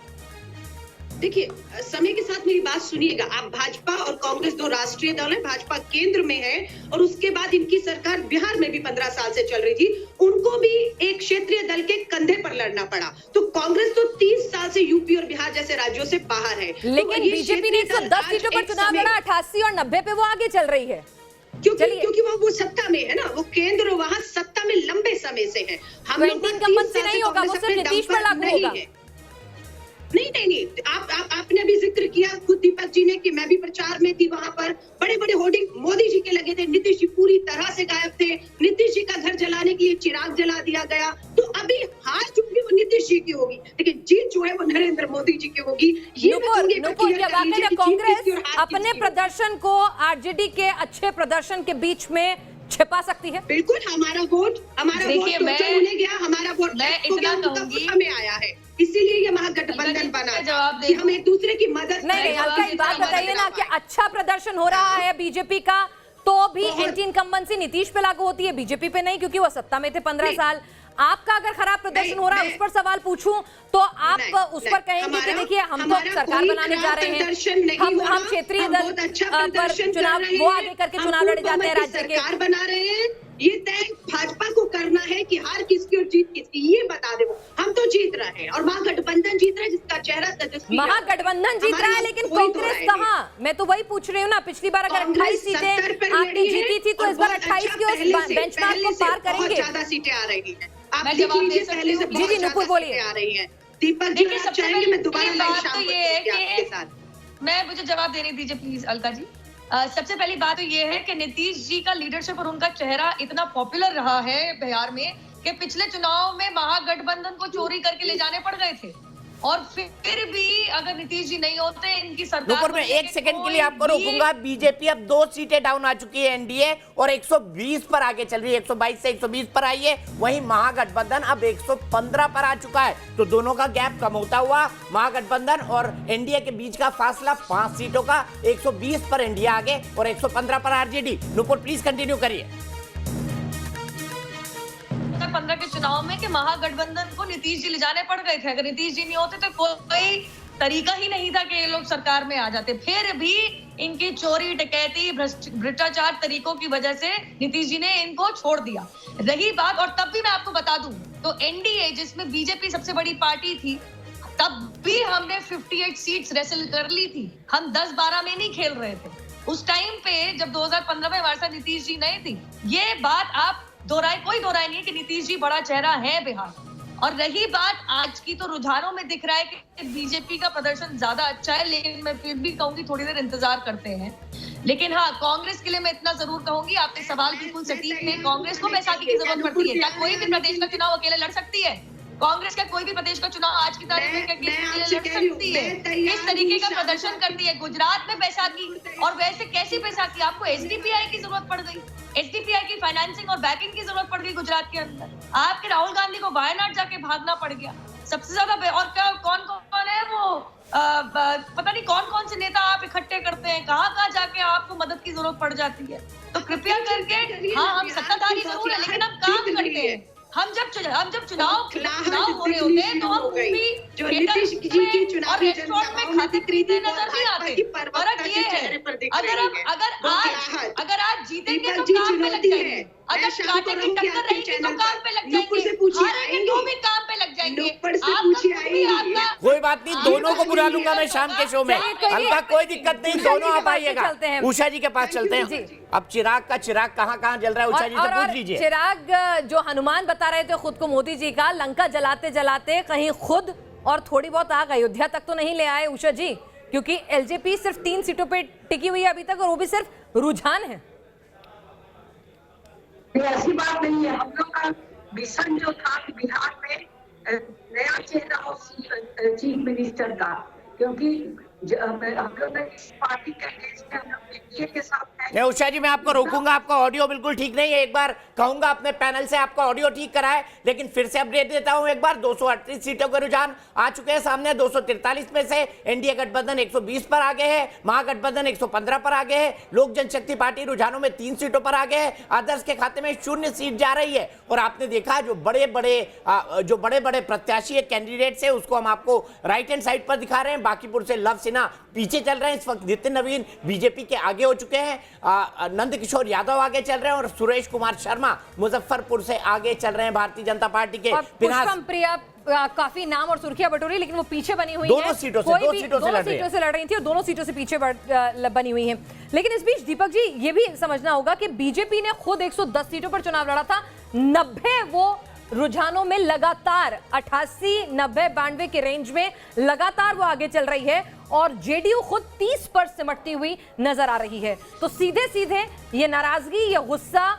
देखिए समय के साथ मेरी बात सुनिएगा। आप भाजपा और कांग्रेस 2 राष्ट्रीय दल है, भाजपा केंद्र में है और उसके बाद इनकी सरकार बिहार में भी 15 साल से चल रही थी, उनको भी एक क्षेत्रीय दल के कंधे पर लड़ना पड़ा। तो कांग्रेस तो 30 साल से यूपी और बिहार जैसे राज्यों से बाहर है। लेकिन बीजेपी ने 110 सीटों पर चुनाव लड़ा, 88 और 90 पे वो आगे चल रही है, क्योंकि वो सत्ता में है ना, वो केंद्र वहां सत्ता में लंबे समय से है। हम लोग नहीं होगा, वो सिर्फ नीतीश पर लागू होगा। नहीं, आपने अभी जिक्र किया खुद दीपक जी ने कि मैं भी प्रचार में थी, वहां पर बड़े बड़े होर्डिंग मोदी जी के लगे थे, नीतीश जी पूरी तरह से गायब थे, नीतीश जी का घर जलाने के लिए चिराग जला दिया गया। तो अभी हार जो भी वो नीतीश जी की होगी, लेकिन जीत जो है वो नरेंद्र मोदी जी की होगी। कांग्रेस अपने प्रदर्शन को आरजेडी के अच्छे प्रदर्शन के बीच में छिपा सकती है? बिल्कुल, हमारा वोट उन्हें गया, हमारा वोट हमें आया है, इसीलिए ये महागठबंधन बना कि हम एक दूसरे की मदद। नहीं, हल्का एक बात बताइए ना कि अच्छा प्रदर्शन हो रहा है बीजेपी का, तो भी एंटी इनकम्बेंसी नीतीश पे लागू होती है, बीजेपी पे नहीं, क्योंकि वो सत्ता में थे 15 साल। आपका अगर खराब प्रदर्शन हो रहा है उस पर सवाल पूछूं तो आप उस पर कहेंगे कि देखिए हम तो सरकार बनाने जा रहे हैं, हम क्षेत्रीय दल पर चुनाव वो आगे करके चुनाव लड़े जाते हैं, राज्य के सरकार बना रहे हैं। ये तय भाजपा को करना है कि हार किसकी और जीत किसकी, ये बता दे। हम तो जीत रहे हैं और महागठबंधन जीत रहा है, जिसका चेहरा तेजस्वी, महागठबंधन जीत रहा है, लेकिन कांग्रेस कहाँ? मैं तो वही पूछ रही हूँ ना, पिछली बार अगर 28 सीटें आपने जीती थी तो इस बार 28 की उस बेंचमार्क को पार करेंगे? ज्यादा सीटें आ रही है, आप देख लीजिए, पहले से जी नुपुर बोलिए। आ रही है। दीपक जी चाहेंगे मैं दोबारा मुझे जवाब देने दीजिए प्लीज अलका जी। सबसे पहली बात तो ये है कि नीतीश जी का लीडरशिप और उनका चेहरा इतना पॉपुलर रहा है बिहार में कि पिछले चुनाव में महागठबंधन को चोरी करके ले जाने पड़ गए थे, और फिर भी अगर नीतीश जी नहीं होते इनकी सरकार में एक सेकंड के लिए आपको रोकूंगा। बीजेपी अब 2 सीटें डाउन आ चुकी है एनडीए और 120 पर आगे चल रही है, 122 से 120 पर आई है। वहीं महागठबंधन अब 115 पर आ चुका है, तो दोनों का गैप कम होता हुआ महागठबंधन और एनडीए के बीच का फासला 5 सीटों का, 120 पर एनडीए आगे और 115 पर आरजेडी। नुपुर प्लीज कंटिन्यू करिए। 15 के चुनाव में कि महागठबंधन को नीतीश जी ले जाने पड़ गए थे, अगर नीतीश जी नहीं होते तो कोई तरीका ही नहीं था कि ये लोग सरकार में आ जाते। फिर भी इनकी चोरी डकैती भ्रष्टाचार तरीकों की वजह से नीतीश जी ने इनको छोड़ दिया। रही बात, और तब भी मैं आपको बता दूं तो एनडीए जिसमें बीजेपी सबसे बड़ी पार्टी थी, तब भी हमने 58 सीट्स रेसल कर ली थी, हम 10-12 में नहीं खेल रहे थे। उस टाइम पे जब 2015 में हमारे साथ नीतीश जी नहीं थी, ये बात आप कोई दोहराए नहीं है कि नीतीश जी बड़ा चेहरा है बिहार। और रही बात आज की, तो रुझानों में दिख रहा है कि बीजेपी का प्रदर्शन ज्यादा अच्छा है, लेकिन मैं फिर भी कहूंगी थोड़ी देर इंतजार करते हैं। लेकिन हाँ, कांग्रेस के लिए मैं इतना जरूर कहूंगी, आपने सवाल बिल्कुल सटीक है, कांग्रेस को बैसाखी की जरूरत पड़ती है। क्या कोई भी प्रदेश का चुनाव अकेले लड़ सकती है? कांग्रेस का कोई भी प्रदेश का चुनाव आज की तारीख में लड़ सकती है? इस तरीके का प्रदर्शन करती है। गुजरात में बैसाखी, और वैसे कैसी बैसाखी? आपको एसडीपीआई की जरूरत पड़ गई, एसडीपीआई की फाइनेंसिंग और बैकिंग की जरूरत पड़ गई गुजरात के अंदर। आपके राहुल गांधी को वायनाड जाके भागना पड़ गया सबसे ज्यादा। और क्या कौन कौन है वो पता नहीं कौन कौन से नेता आप इकट्ठे करते हैं, कहाँ जाके आपको मदद की जरूरत पड़ जाती है। तो कृपया करके, हाँ हम सत्ताधारी जरूर है लेकिन हम काम करते हैं। हम जब चुनाव हो रहे होते हैं तो हम जो नीतीश जी की चुनावी रेस्टोरेंट में खाते पीते नजर नहीं आते। फर्क ये है, अगर आज जीतेंगे तो काम पे लग जाएंगे, अगर कांटे की टक्कर रहेगी तो काम पे लग जाएंगे, हारेंगे तो भी काम पे लग जाएंगे। कोई बात नहीं, दोनों को बुला लूंगा मैं शाम के शो में, हल्का कोई दिक्कत नहीं, दोनों आप आइएगा। उषा जी के पास चलते हैं। अब चिराग कहाँ जल रहा है, उषा जी से पूछ लीजिए। चिराग जो हनुमान बता रहे थे खुद को मोदी जी का, लंका जलाते जलाते कहीं खुद और थोड़ी बहुत आग अयोध्या तक तो नहीं ले आए उषा जी? क्योंकि एलजेपी सिर्फ 3 सीटों पे टिकी हुई है अभी तक, और वो भी सिर्फ रुझान है। ऐसी बात नहीं है। हम लोग का मिशन जो था कि बिहार में नया चेहरा हो चीफ मिनिस्टर का, क्योंकि हम लोग इस पार्टी के अगेंस्ट हम लोग एनडीए के साथ हैं। उषा जी मैं आपको रोकूंगा, आपका ऑडियो बिल्कुल ठीक नहीं है। एक बार कहूंगा अपने पैनल से आपका ऑडियो ठीक कराए, लेकिन फिर से अपडेट देता हूं एक बार। 238 सीटों के रुझान आ चुके हैं सामने, 243 में से एनडीए गठबंधन 120 पर आगे है, महागठबंधन 115 पर आगे है, लोक जनशक्ति पार्टी रुझानों में 3 सीटों पर आगे है, आदर्श के खाते में 0 सीट जा रही है। और आपने देखा जो बड़े बड़े प्रत्याशी कैंडिडेट्स है, उसको हम आपको राइट हैंड साइड पर दिखा रहे हैं। बांकीपुर से लव सिन्हा पीछे चल रहे हैं, इस वक्त नितिन नवीन बीजेपी के आगे हो चुके हैं, नंद किशोर यादव आगे चल रहे हैं, और सुरेश कुमार शर्मा मुजफ्फरपुर से आगे चल रहे हैं भारतीय जनता पार्टी के। पुष्पम प्रिया काफी नाम और सुर्खियां बटोरी, लेकिन वो पीछे बनी हुई दोनों सीटों से लड़ रही थी और दोनों सीटों से पीछे बनी हुई हैं। लेकिन इस बीच दीपक जी ये भी समझना होगा कि बीजेपी ने खुद 110 सीटों पर चुनाव लड़ा था, 90 वो रुझानों में लगातार 88, 90, 92 के रेंज में लगातार वो आगे चल रही है और जेडीयू खुद 30 पर सिमटती हुई नजर आ रही है। तो सीधे सीधे ये नाराजगी, ये गुस्सा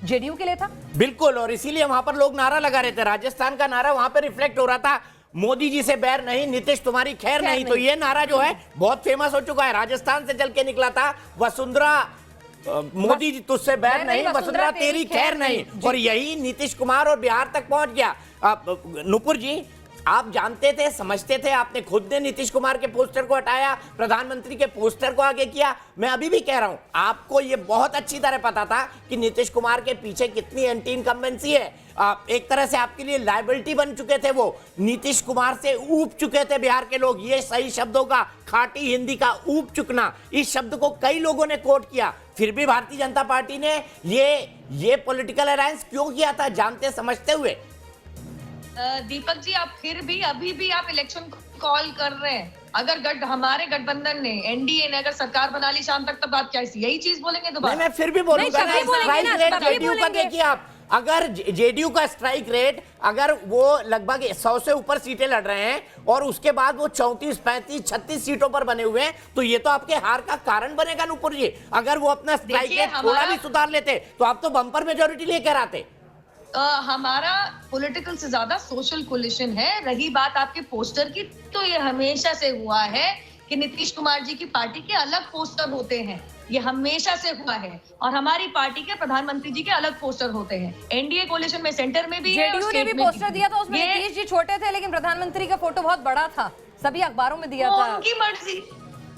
जेडीयू के लिए था। बिल्कुल, और इसीलिए वहां पर लोग नारा लगा रहे थे। राजस्थान का नारा वहां पर रिफ्लेक्ट हो रहा था, मोदी जी से बैर नहीं, नीतीश तुम्हारी खैर नहीं। तो ये नारा जो है बहुत फेमस हो चुका है, राजस्थान से चल के निकला था, वसुंधरा मोदी जी तुझसे बैर नहीं, वसुंधरा तेरी खैर नहीं। और यही नीतीश कुमार और बिहार तक पहुंच गया। नुपुर जी, आप जानते थे, समझते थे, आपने खुद ने नीतीश कुमार के पोस्टर को हटाया, प्रधानमंत्री के पोस्टर को आगे किया। मैं अभी भी कह रहा हूं, आपको यह बहुत अच्छी तरह पता था कि नीतीश कुमार के पीछे कितनी एंटी इनकम्बेंसी है। एक तरह से आपके लिए लायबिलिटी बन चुके थे वो, नीतीश कुमार से ऊब चुके थे बिहार के लोग। ये सही शब्दों का, खाटी हिंदी का ऊब चुकना, इस शब्द को कई लोगों ने कोट किया। फिर भी भारतीय जनता पार्टी ने ये पॉलिटिकल अलायंस क्यों किया था, जानते समझते हुए? दीपक जी, आप फिर भी अभी भी आप इलेक्शन कॉल कर रहे हैं। अगर हमारे गठबंधन ने, एनडीए ने अगर सरकार बना ली शाम तक, तब आप क्या यही चीज बोलेंगे दोबारा? मैं फिर भी बोलूंगा ना, स्ट्राइक रेट जेडीयू का देखिए आप। अगर जेडीयू का स्ट्राइक रेट अगर वो लगभग 100 से ऊपर सीटें लड़ रहे हैं और उसके बाद वो 34, 35, 36 सीटों पर बने हुए हैं, तो ये तो आपके हार का कारण बनेगा नुपुर जी। अगर वो अपना स्ट्राइक रेट थोड़ा भी सुधार लेते तो आप तो बम्पर मेजोरिटी लेकर आते। हमारा पॉलिटिकल से ज्यादा सोशल कोलिशन है। रही बात आपके पोस्टर की, तो ये हमेशा से हुआ है कि नीतीश कुमार जी की पार्टी के अलग पोस्टर होते हैं, ये हमेशा से हुआ है। और हमारी पार्टी के प्रधानमंत्री जी के अलग पोस्टर होते हैं। एनडीए कोलिशन में सेंटर में भी है, जेडीयू ने भी पोस्टर दिया था, उसमें नीतीश जी छोटे थे लेकिन प्रधानमंत्री का फोटो बहुत बड़ा था, सभी अखबारों में दिया था। उनकी मर्जी,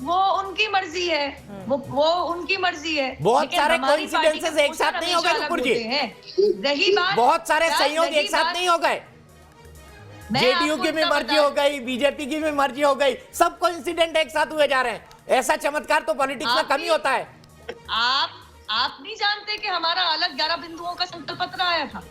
वो उनकी मर्जी है, वो उनकी मर्जी है। बहुत सारे कोइंसिडेंसेस एक साथ नहीं हो गए नुपुर जी, रही बात, बहुत सारे संयोग एक साथ नहीं हो गए। जेडीयू की भी मर्जी हो गई, बीजेपी की भी मर्जी हो गई, सब कोइंसिडेंट एक साथ हुए जा रहे हैं। ऐसा चमत्कार तो पॉलिटिक्स में कम ही होता है। आप नहीं जानते कि हमारा अलग 11 बिंदुओं का संकल्प पत्र आया था?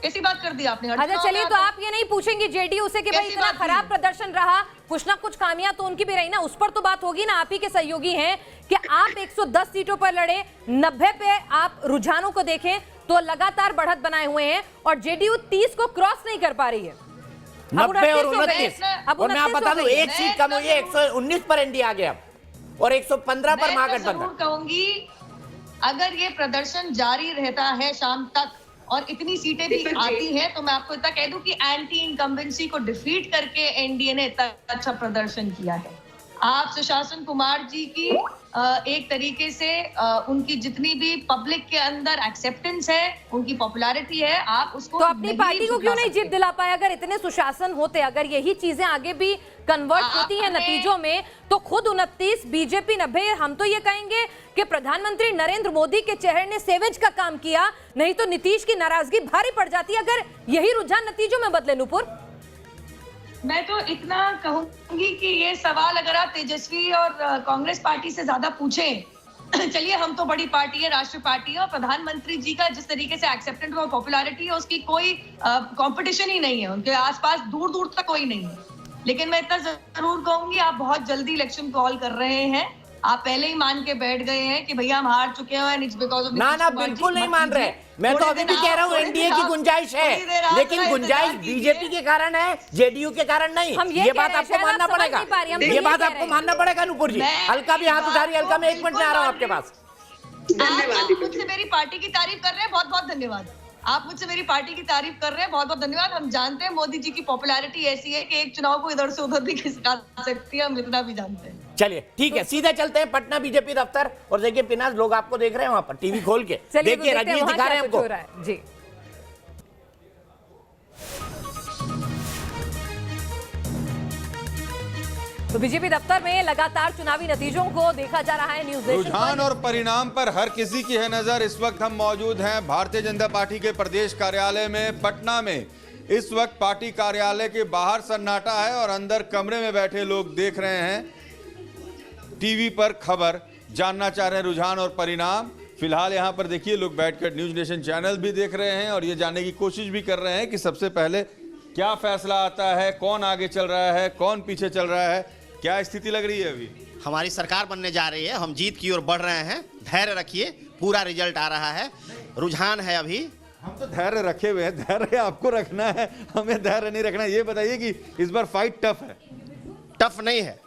कैसी बात कर दी आपने? अच्छा चलिए, तो आप ये नहीं पूछेंगे जेडीयू से कि भाई इतना खराब प्रदर्शन रहा, कुछ ना कुछ खामियां तो उनकी भी रही ना, उस पर तो बात होगी ना। आप ही के सहयोगी हैं कि आप 110 सीटों पर लड़े, 90 पे आप रुझानों को देखें तो लगातार बढ़त बनाए हुए हैं और जेडीयू 30 को क्रॉस नहीं कर पा रही है। 90 और 29, और मैं आप बता दूं एक सीट कम हुई है, 119 पर एनडीए आ गया और 115 पर महागठबंधन। कहूंगी अगर ये प्रदर्शन जारी रहता है शाम तक और इतनी सीटें भी आती हैं, तो मैं आपको इतना कह दूं कि एंटी इनकम्बेंसी को डिफीट करके एनडीए ने इतना अच्छा प्रदर्शन किया है। आप सुशासन कुमार जी की एक तरीके से उनकी जितनी भी पब्लिक के अंदर एक्सेप्टेंस है, उनकी पॉपुलैरिटी है, आप उसको तो अपनी पार्टी को क्यों नहीं जीत दिला पाए? अगर इतने सुशासन होते, अगर यही चीजें आगे भी कन्वर्ट होती हैं नतीजों में, तो खुद 29, बीजेपी 90, हम तो ये कहेंगे कि प्रधानमंत्री नरेंद्र मोदी के चेहरे ने सेवेज का काम किया, नहीं तो नीतीश की नाराजगी भारी पड़ जाती अगर यही रुझान नतीजों में बदले। नुपुर, मैं तो इतना कहूंगी कि ये सवाल अगर आप तेजस्वी और कांग्रेस पार्टी से ज्यादा पूछें, चलिए हम तो बड़ी पार्टी है, राष्ट्रीय पार्टी है, और प्रधानमंत्री जी का जिस तरीके से एक्सेप्टेंस और पॉपुलैरिटी है, उसकी कोई कंपटीशन ही नहीं है, उनके आसपास दूर दूर तक कोई नहीं है। लेकिन मैं इतना जरूर कहूंगी, आप बहुत जल्दी इलेक्शन कॉल कर रहे हैं। आप पहले ही मान के बैठ गए हैं कि भैया हम हार चुके हैं, इट्स बिकॉज ऑफ ना बिल्कुल नहीं मान रहे। मैं तो अभी भी कह रहा हूँ एनडीए की गुंजाइश है, लेकिन गुंजाइश बीजेपी के कारण है, जेडीयू के कारण नहीं। ये बात आपको मानना पड़ेगा, ये बात आपको मानना पड़ेगा नुपुर जी। हल्का भी हाथ उठा रही, हल्का मैं 1 मिनट में आ रहा हूँ आपके पास। आप मुझसे मेरी पार्टी की तारीफ कर रहे हैं, बहुत बहुत धन्यवाद। आप मुझसे मेरी पार्टी की तारीफ कर रहे हैं, बहुत बहुत धन्यवाद। हम जानते हैं मोदी जी की पॉपुलैरिटी ऐसी है कि एक चुनाव को इधर से उधर भी खिसका सकती है, हम इतना भी जानते हैं। चलिए ठीक है, सीधे चलते हैं पटना बीजेपी दफ्तर और देखिए पिनाज, लोग आपको देख रहे हैं वहां पर टीवी खोल के, देखिए रजनीश दिखा रहे हैं हमको जी। तो बीजेपी दफ्तर में लगातार चुनावी नतीजों को देखा जा रहा है। न्यूज़ रुझान और परिणाम पर हर किसी की है नजर। इस वक्त हम मौजूद हैं भारतीय जनता पार्टी के प्रदेश कार्यालय में पटना में। इस वक्त पार्टी कार्यालय के बाहर सन्नाटा है और अंदर कमरे में बैठे लोग देख रहे हैं टीवी पर खबर, जानना चाह रहे हैं रुझान और परिणाम। फिलहाल यहाँ पर देखिए लोग बैठकर न्यूज नेशन चैनल भी देख रहे हैं और ये जानने की कोशिश भी कर रहे हैं कि सबसे पहले क्या फैसला आता है, कौन आगे चल रहा है, कौन पीछे चल रहा है, क्या स्थिति लग रही है अभी? हमारी सरकार बनने जा रही है, हम जीत की ओर बढ़ रहे हैं, धैर्य रखिए, पूरा रिजल्ट आ रहा है। रुझान है अभी हम तो धैर्य रखे हुए हैं, धैर्य आपको रखना है, हमें धैर्य नहीं रखना। ये बताइए कि इस बार फाइट टफ है? टफ नहीं है,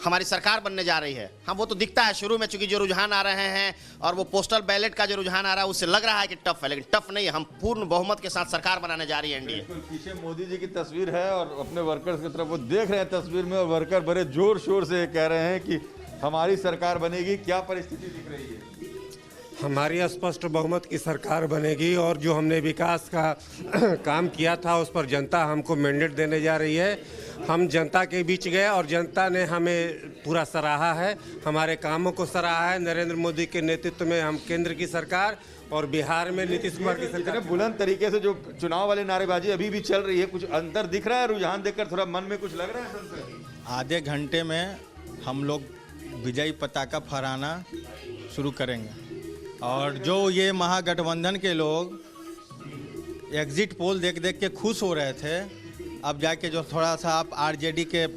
हमारी सरकार बनने जा रही है। हम वो तो दिखता है शुरू में, चूंकि जो रुझान आ रहे हैं और वो पोस्टल बैलेट का जो रुझान आ रहा है उससे लग रहा है कि टफ है, लेकिन टफ नहीं है। हम पूर्ण बहुमत के साथ सरकार बनाने जा रही है एनडीए। पीछे मोदी जी की तस्वीर है और अपने वर्कर्स की तरफ वो देख रहे हैं तस्वीर में, और वर्कर बड़े जोर शोर से कह रहे हैं कि हमारी सरकार बनेगी। क्या परिस्थिति दिख रही है? हमारी स्पष्ट बहुमत की सरकार बनेगी और जो हमने विकास का काम किया था उस पर जनता हमको मैंडेट देने जा रही है। हम जनता के बीच गए और जनता ने हमें पूरा सराहा है, हमारे कामों को सराहा है। नरेंद्र मोदी के नेतृत्व में हम केंद्र की सरकार और बिहार में नीतीश कुमार की सरकार। बुलंद तरीके से जो चुनाव वाली नारेबाजी अभी भी चल रही है, कुछ अंतर दिख रहा है? रुझान देखकर थोड़ा मन में कुछ लग रहा है संशय? आधे घंटे में हम लोग विजयी पताका फहराना शुरू करेंगे और जो ये महागठबंधन के लोग एग्जिट पोल देख देख के खुश हो रहे थे, अब जाके जो थोड़ा सा आप आरजेडी के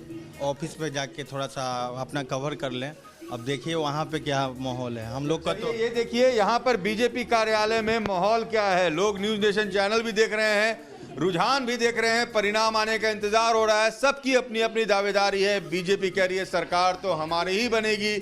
ऑफिस पे जाके थोड़ा सा अपना कवर कर लें। अब देखिए वहाँ पे क्या माहौल है हम लोग का। तो ये देखिए यहाँ पर बीजेपी कार्यालय में माहौल क्या है। लोग न्यूज नेशन चैनल भी देख रहे हैं, रुझान भी देख रहे हैं, परिणाम आने का इंतजार हो रहा है। सबकी अपनी अपनी दावेदारी है। बीजेपी कह रही है सरकार तो हमारी ही बनेगी।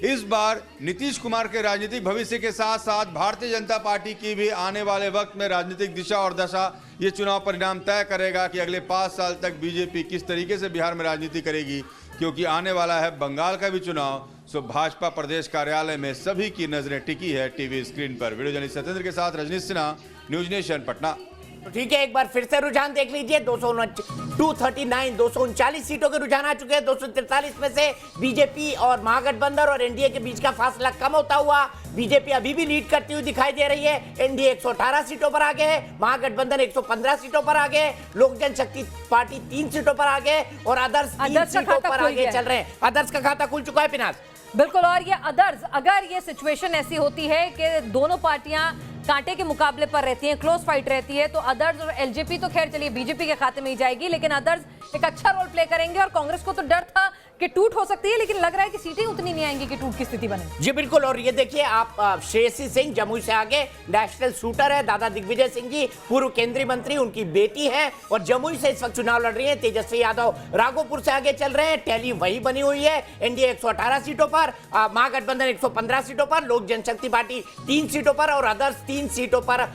इस बार नीतीश कुमार के राजनीतिक भविष्य के साथ साथ भारतीय जनता पार्टी की भी आने वाले वक्त में राजनीतिक दिशा और दशा ये चुनाव परिणाम तय करेगा कि अगले 5 साल तक बीजेपी किस तरीके से बिहार में राजनीति करेगी, क्योंकि आने वाला है बंगाल का भी चुनाव। सो भाजपा प्रदेश कार्यालय में सभी की नजरें टिकी है टीवी स्क्रीन पर। वीडियो जर्नलिस्ट सत्येंद्र के साथ रजनीश सिन्हा, न्यूज नेशन, पटना। तो ठीक है, एक बार फिर से रुझान देख लीजिए। 239 सीटों के रुझान आ चुके हैं। 243 में से बीजेपी और महागठबंधन और एनडीए के बीच का फासला कम होता हुआ बीजेपी अभी भी लीड करती हुई दिखाई दे रही है। एनडीए 118 सीटों पर आगे है, महागठबंधन 115 सीटों पर आगे है, लोक जनशक्ति पार्टी 3 सीटों पर आगे है और अदर्स 3 सीटों पर आगे चल रहे हैं। अदर्स का खाता खुल चुका है पिनास। बिल्कुल, और ये अदर्स, अगर ये सिचुएशन ऐसी होती है कि दोनों पार्टियां कांटे के मुकाबले पर रहती हैं, क्लोज फाइट रहती है, तो अदर्स और एलजेपी तो खैर चलिए बीजेपी के खाते में ही जाएगी, लेकिन अदर्स एक अच्छा रोल प्ले करेंगे। और कांग्रेस को तो डर था कि टूट हो सकती है, लेकिन लग रहा है कि सीटें उतनी नहीं आएंगी कि टूट की स्थिति बने। जी बिल्कुल, और ये देखिए आप श्रेयसी सिंह जमुई से आगे नेशनल शूटर है, दादा दिग्विजय सिंह जी पूर्व केंद्रीय मंत्री, उनकी बेटी है और जमुई से इस वक्त चुनाव लड़ रही है। तेजस्वी यादव राघोपुर से आगे चल रहे हैं, टैली वही बनी हुई है। एनडीए 118 सीटों पर, महागठबंधन 115 सीटों पर, लोक जनशक्ति पार्टी 3 सीटों पर और अदर्स 3 सीटों पर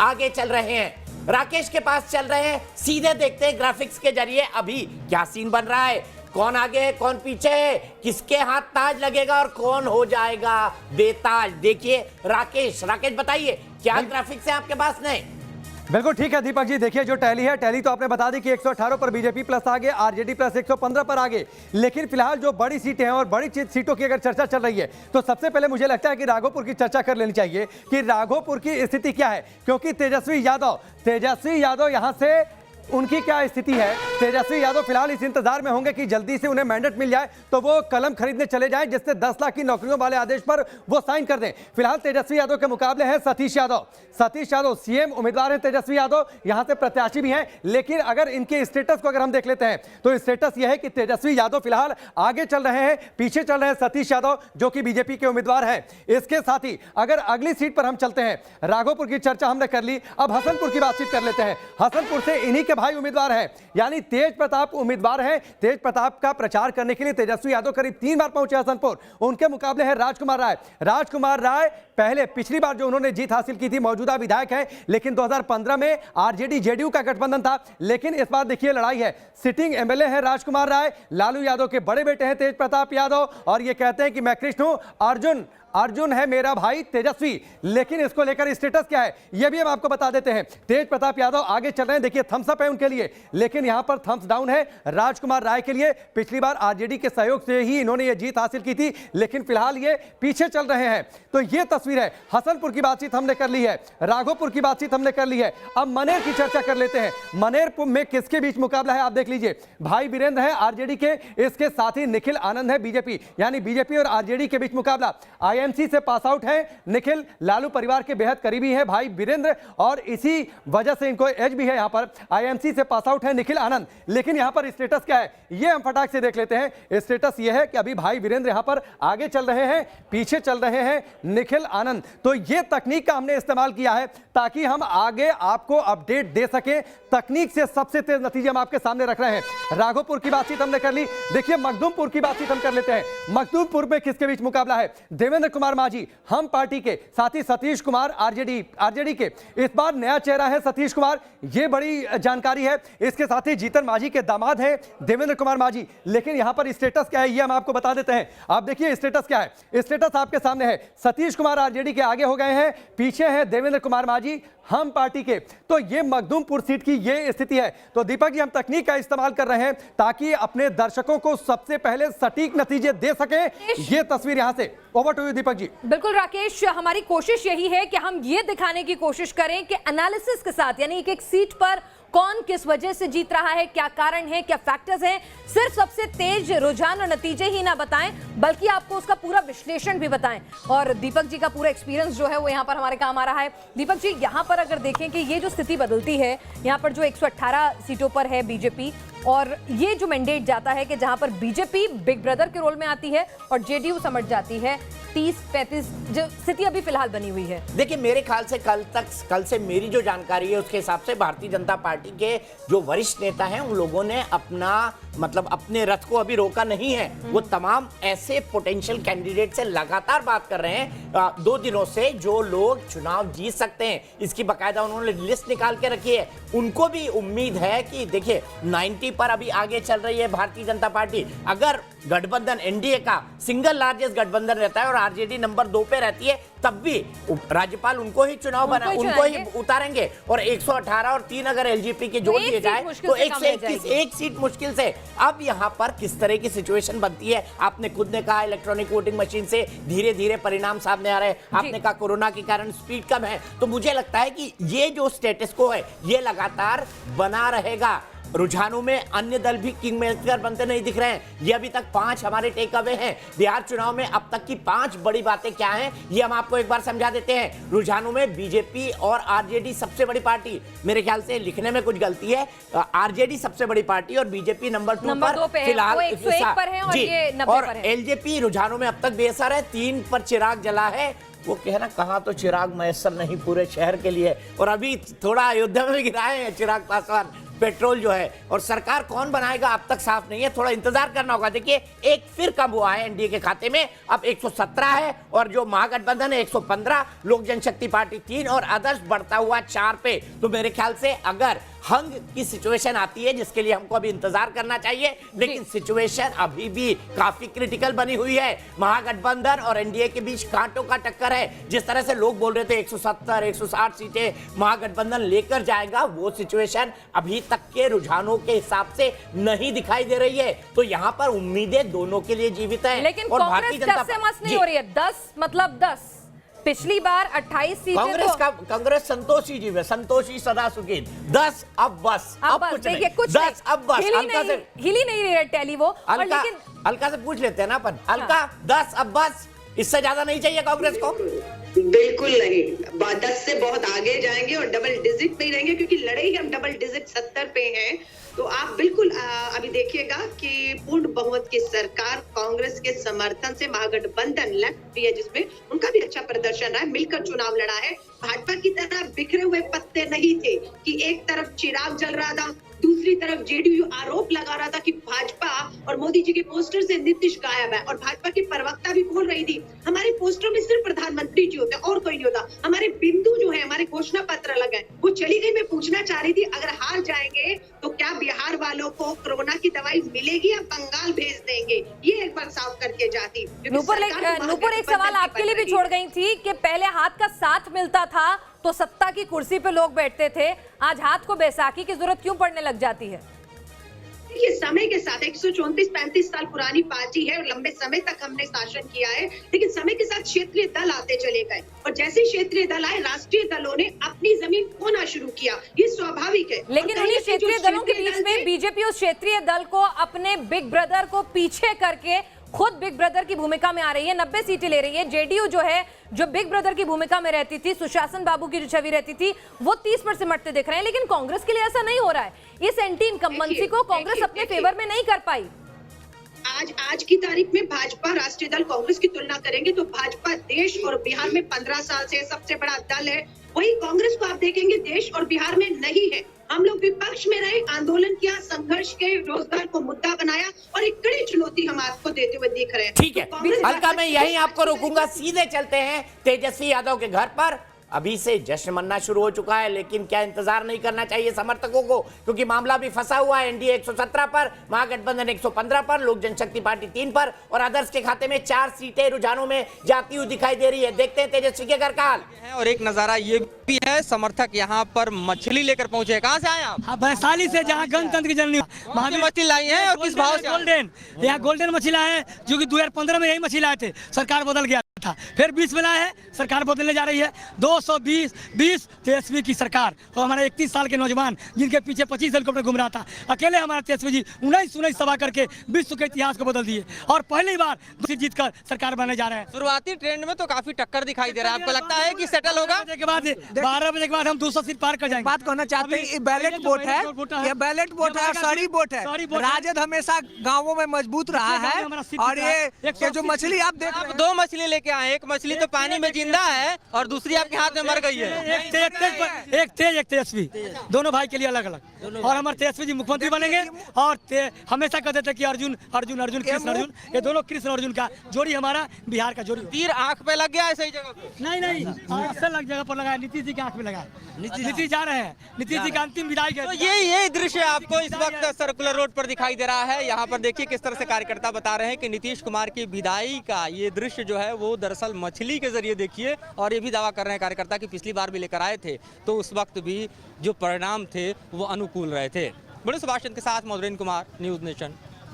आगे चल रहे हैं। राकेश के पास चल रहे हैं, सीधे देखते हैं ग्राफिक्स के जरिए अभी क्या सीन बन रहा है, कौन आगे है कौन पीछे है, किसके हाथ ताज लगेगा और कौन हो जाएगा बेताज। देखिए राकेश बताइए क्या ग्राफिक्स है आपके पास? नहीं बिल्कुल ठीक है दीपक जी। देखिए जो टैली है, टैली तो आपने बता दी कि 118 पर बीजेपी प्लस आगे, आरजेडी प्लस 115 पर आगे, लेकिन फिलहाल जो बड़ी सीटें हैं और बड़ी सीटों की अगर चर्चा चल रही है तो सबसे पहले मुझे लगता है कि राघोपुर की चर्चा कर लेनी चाहिए कि राघोपुर की स्थिति क्या है, क्योंकि तेजस्वी यादव यहां से उनकी क्या स्थिति है। तेजस्वी यादव फिलहाल इस इंतजार में होंगे कि जल्दी से उन्हें मैंडेट मिल जाए तो वो कलम खरीदने चले जाएं, जिससे 10 लाख की नौकरियों वाले आदेश पर वो साइन कर दें। फिलहाल तेजस्वी यादव के मुकाबले हैं सतीश यादव सीएम उम्मीदवार हैं। तेजस्वी यादव यहां से प्रत्याशी भी हैं, लेकिन अगर इनके स्टेटस को अगर हम देख लेते हैं तो स्टेटस यह है कि तेजस्वी यादव फिलहाल आगे चल रहे हैं, पीछे चल रहे हैं सतीश यादव जो कि बीजेपी के उम्मीदवार हैं। इसके साथ ही अगर अगली सीट पर हम चलते हैं, राघोपुर की चर्चा हमने कर ली, अब हसनपुर की बातचीत कर लेते हैं। हसनपुर से इन्हीं के भाई उम्मीदवार हैं, यानी तेज प्रताप उम्मीदवार हैं। तेज प्रताप का प्रचार करने के लिए तेजस्वी यादव करीब 3 बार पहुंचे हसनपुर। उनके मुकाबले है राजकुमार राय पहले पिछली बार जो उन्होंने जीत हासिल की थी मौजूदा विधायक है, लेकिन 2015 में आरजेडी जेडीयू का गठबंधन था। लेकिन इस बार देखिए लड़ाई है, सिटिंग एमएलए है राजकुमार राय, लालू यादव के बड़े बेटे हैं तेज प्रताप यादव, और ये कहते हैं कि मैं कृष्ण हूं, अर्जुन है मेरा भाई तेजस्वी। लेकिन इसको लेकर स्टेटस क्या है यह भी हम आपको बता देते हैं। तेज प्रताप यादव आगे चल रहे हैं, देखिए थम्स अप है उनके लिए, लेकिन यहां पर थम्स डाउन है राजकुमार राय के लिए। पिछली बार आरजेडी के सहयोग से ही इन्होंने ये जीत हासिल की थी, लेकिन फिलहाल ये पीछे चल रहे हैं। तो ये तस्वीर है। हसनपुर की बातचीत हमने कर ली है, राघोपुर की बातचीत हमने कर ली है, अब मनेर की चर्चा कर लेते हैं। मनेर में किसके बीच मुकाबला है आप देख लीजिए। भाई वीरेंद्र है आरजेडी के, इसके साथ ही निखिल आनंद है बीजेपी, यानी बीजेपी और आरजेडी के बीच मुकाबला। आईएमसी से पास आउट है निखिल, लालू परिवार के बेहद करीबी है भाई वीरेंद्र, और इसी वजह से इनको एज भी है। यहां पर आईएमसी से पास आउट है निखिल आनंद। लेकिन यहां पर स्टेटस क्या है ये हम फटाक से देख लेते हैं। स्टेटस ये है कि अभी भाई वीरेंद्र यहां पर आगे चल रहे हैं, पीछे चल रहे हैं निखिल आनंद। तो ये तकनीक का हमने इस्तेमाल किया है ताकि हम आगे आपको अपडेट दे सकें। तकनीक से सबसे तेज नतीजे हम आपके सामने रख रहे हैं। राघोपुर की बातचीत हमने कर ली, देखिए मखदूमपुर की बातचीत हम कर लेते हैं। मखदूमपुर में किसके बीच मुकाबला है? देवेंद्र कुमार माझी हम पार्टी के, साथ ही सतीश कुमार आरजेडी के। इस बार नया चेहरा है सतीश कुमार, ये बड़ी जानकारी है। इसके साथ ही जीतन माझी के दामाद है देवेंद्र कुमार माझी। लेकिन यहां पर स्टेटस क्या है ये हम आपको बता देते हैं। आप देखिए स्टेटस क्या है, स्टेटस आपके सामने है। सतीश कुमार आरजेडी के आगे हो गए हैं, पीछे है देवेंद्र कुमार माझी हम पार्टी के। तो ये मखदूमपुर सीट की ये स्थिति है। तो दीपक जी, हम तकनीक का इस्तेमाल कर रहे हैं ताकि अपने दर्शकों को सबसे पहले सटीक नतीजे दे सके। ये तस्वीर यहां से over to you Deepak ji. बिल्कुल राकेश, हमारी कोशिश यही है कि हम ये दिखाने की कोशिश करें कि एनालिसिस के साथ, यानी एक सीट पर कौन किस वजह से जीत रहा है, क्या कारण है, क्या फैक्टर्स हैं। सिर्फ सबसे तेज रुझान और नतीजे ही ना बताएं, बल्कि आपको उसका पूरा विश्लेषण भी बताएं। और दीपक जी का पूरा एक्सपीरियंस जो है वो यहाँ पर हमारे काम आ रहा है। दीपक जी, यहाँ पर अगर देखें कि ये जो स्थिति बदलती है, यहाँ पर जो 118 सीटों पर है बीजेपी, और ये जो मैंडेट जाता है कि जहां पर बीजेपी बिग ब्रदर के रोल में आती है और जेडीयू समझ जाती है 30-35, जो स्थिति अभी फिलहाल बनी हुई है। देखिए, मेरे ख्याल से कल से मेरी जो जानकारी है उसके हिसाब से भारतीय जनता पार्टी के जो वरिष्ठ नेता हैं उन लोगों ने अपने रथ को अभी रोका नहीं है। वो तमाम ऐसे पोटेंशियल कैंडिडेट से लगातार बात कर रहे हैं 2 दिनों से, जो लोग चुनाव जीत सकते हैं। इसकी बकायदा उन्होंने लिस्ट निकाल के रखी है। उनको भी उम्मीद है कि देखिए 90 पर अभी आगे चल रही है भारतीय जनता पार्टी। अगर गठबंधन एनडीए का सिंगल लार्जेस्ट गठबंधन रहता है और आरजेडी नंबर 2 पे रहती है, तब भी राज्यपाल उनको ही उनको ही उतारेंगे। और 118 और 3 अगर एलजेपी के जोड़ दिए जाए तो एक सीट मुश्किल से। अब यहाँ पर किस तरह की सिचुएशन बनती है, आपने खुद ने कहा इलेक्ट्रॉनिक वोटिंग मशीन से धीरे धीरे परिणाम सामने आ रहे हैं। आपने कहा कोरोना के कारण स्पीड कम है। तो मुझे लगता है कि ये जो स्टेटस को है ये लगातार बना रहेगा। रुझानों में अन्य दल भी किंग मेकर बनते नहीं दिख रहे हैं। ये अभी तक 5 हमारे टेक अवे हैं। बिहार चुनाव में अब तक की 5 बड़ी बातें क्या हैं ये हम आपको एक बार समझा देते हैं। रुझानों में बीजेपी और आरजेडी सबसे बड़ी पार्टी, मेरे ख्याल से लिखने में कुछ गलती है, आरजेडी सबसे बड़ी पार्टी और बीजेपी नंबर 2 पर फिलहाल और एलजेपी रुझानों में अब तक बेअसर है। 3 पर चिराग जला है। वो कहना कहाँ तो चिराग मैसर नहीं पूरे शहर के लिए। और अभी थोड़ा अयोध्या में भी गिराए हैं चिराग पासवान पेट्रोल जो है। और सरकार कौन बनाएगा अब तक साफ नहीं है, थोड़ा इंतजार करना होगा। देखिए, एक फिर कम हुआ है एनडीए के खाते में, अब 117 है और जो महागठबंधन है 115, लोक जनशक्ति पार्टी 3 और आदर्श बढ़ता हुआ 4 पे। तो मेरे ख्याल से अगर हंग की सिचुएशन आती है, जिसके लिए हमको अभी इंतजार करना चाहिए, लेकिन सिचुएशन अभी भी काफी क्रिटिकल बनी हुई है। महागठबंधन और एनडीए के बीच कांटों का टक्कर है। जिस तरह से लोग बोल रहे थे 170 160 सीटें महागठबंधन लेकर जाएगा, वो सिचुएशन अभी तक के रुझानों के हिसाब से नहीं दिखाई दे रही है। तो यहाँ पर उम्मीदें दोनों के लिए जीवित है। लेकिन और भारतीय जनता पार्टी नहीं हो रही है। 10 मतलब 10, पिछली बार 28 सीटें कांग्रेस संतोषी जी, संतोषी सदा सुखी। 10 अब बस, अब कुछ नहीं, 10 अब बस। हिली नहीं रही है टैली वो। हल्का से पूछ लेते हैं ना अपन, हल्का 10 अब बस, इससे ज्यादा नहीं चाहिए कांग्रेस को। बिल्कुल नहीं, 10 से बहुत आगे जाएंगे और डबल डिजिट में ही रहेंगे, क्योंकि लड़े ही हम डबल डिजिट 70 पे हैं। तो आप बिल्कुल अभी देखिएगा कि पूर्ण बहुमत की सरकार कांग्रेस के समर्थन से, महागठबंधन लेफ्ट भी है जिसमें उनका भी अच्छा प्रदर्शन रहा है, मिलकर चुनाव लड़ा है। भाजपा की तरह बिखरे हुए पत्ते नहीं थे कि एक तरफ चिराग जल रहा था, दूसरी तरफ जेडीयू आरोप लगा रहा था कि भाजपा और मोदी जी के पोस्टर से नीतीश गायब है। और भाजपा की प्रवक्ता भी बोल रही थी हमारे पोस्टर में सिर्फ प्रधानमंत्री जी होते हैं और कोई नहीं होता, हमारे बिंदु जो है, हमारे घोषणा पत्र लगे। वो चली गई। मैं पूछना चाह रही थी, अगर हार जाएंगे तो क्या बिहार वालों को कोरोना की दवाई मिलेगी या बंगाल भेज देंगे? ये एक बार साफ करके जाती। नूपुर, एक सवाल आपके लिए भी छोड़ गई थी कि पहले हाथ का साथ मिलता था तो सत्ता की कुर्सी पे लोग बैठते थे, आज हाथ को बैसाखी की जरूरत क्यों पड़ने लग जाती है? ये समय के साथ 134-35 साल पुरानी पार्टी है और लंबे समय तक हमने शासन किया है, लेकिन समय के साथ क्षेत्रीय दल आते चले गए और जैसे क्षेत्रीय दल आए, राष्ट्रीय दलों ने अपनी जमीन खोना शुरू किया। ये स्वाभाविक है। लेकिन उन्हीं क्षेत्रीय दलों के बीच में बीजेपी उस क्षेत्रीय दल को अपने बिग ब्रदर को पीछे करके खुद बिग ब्रदर की भूमिका में आ रही है, 90 सीटें ले रही है। जेडीयू जो है, जो बिग ब्रदर की भूमिका में रहती थी, सुशासन बाबू की जो छवि रहती थी, वो 30 पर सिमटते दिख रहे हैं। लेकिन कांग्रेस के लिए ऐसा नहीं हो रहा है। इस एंटी इनकम्बेंसी को कांग्रेस अपने फेवर में नहीं कर पाई। आज की तारीख में भाजपा राष्ट्रीय दल कांग्रेस की तुलना करेंगे तो भाजपा देश और बिहार में 15 साल से सबसे बड़ा दल है। वही कांग्रेस को आप देखेंगे देश और बिहार में नहीं है। हम लोग विपक्ष में रहे, आंदोलन किया, संघर्ष के, रोजगार को मुद्दा बनाया और एक कड़ी चुनौती हम आपको देते हुए देख रहे हैं। ठीक है, हल्का मैं यहीं आपको रोकूंगा, सीधे चलते हैं तेजस्वी यादव के घर पर। अभी से जश्न मनाना शुरू हो चुका है, लेकिन क्या इंतजार नहीं करना चाहिए समर्थकों को, क्योंकि मामला भी फंसा हुआ है। एनडीए 117 पर, महागठबंधन 115 पर, लोक जनशक्ति पार्टी 3 पर और आदर्श के खाते में 4 सीटें रुझानों में जाती हुई दिखाई दे रही है। देखते हैं तेजस्वी के घर का हाल। और एक नजारा ये भी है, समर्थक यहाँ पर मछली लेकर पहुंचे। कहाँ से आए आप? वैशाली से, जहाँ गणतंत्र की जननी मछली लाई है और किस भाव से? गोल्डन, यहाँ गोल्डन मछली लाए हैं, जो कि 2015 में यही मछली लाए थे, सरकार बदल गया था, फिर 20 में लाए हैं, सरकार बदलने जा रही है। 220 तेजस्वी की सरकार और हमारे 31 साल के नौजवान जिनके पीछे 25 हेलीकॉप्टर घूम रहा था, अकेले हमारे तेजस्वी जी 19 सभा करके विश्व के इतिहास को बदल दिए और पहली बार दूसरी जीत कर सरकार बनने जा रहे हैं। शुरुआती ट्रेंड में तो काफी टक्कर दिखाई दे रहा है, आपको लगता है कि सेटल होगा? 12 बजे के बाद हम 200 सीट पार कर जाएंगे। बात कहना चाहते हैं, बैलेट वोट है, ये बैलेट वोट है, सॉरी वोट है। राजद हमेशा गाँवों में मजबूत रहा है और ये जो मछली आप देख रहे हैं, 2 मछली लेके आए, एक मछली तो पानी में जिंदा है और दूसरी आपके हाथ में मर गई है। एक तेज एक तेजस्वी, दोनों भाई के लिए अलग अलग। और हमारे तेजस्वी जी मुख्यमंत्री बनेंगे और हमेशा कहते थे कि अर्जुन अर्जुन अर्जुन कृष्ण अर्जुन, ये दोनों कृष्ण अर्जुन का जोड़ी हमारा बिहार का जोड़ी। तीर आंख पे लग गया है सही जगह पे? नहीं, असल जगह पर लगा है, नीतीश जी के आंख में लगा है। नीतीश जा रहे हैं, नीतीश जी का अंतिम विदाई है। तो ये दृश्य आपको इस वक्त सर्कुलर रोड पर दिखाई दे रहा है। यहाँ पर देखिए किस तरह से कार्यकर्ता बता रहे हैं कि नीतीश कुमार की विदाई का ये दृश्य जो है वो दरअसल मछली के जरिए देखिए। और ये भी दावा कर रहे हैं कार्यकर्ता कि पिछली बार भी लेकर आए थे तो उस वक्त भी जो परिणाम थे वो अनुकूल रहे थे। बड़े सुभाष चंद्र के साथ Madhurendra Kumar, news nation,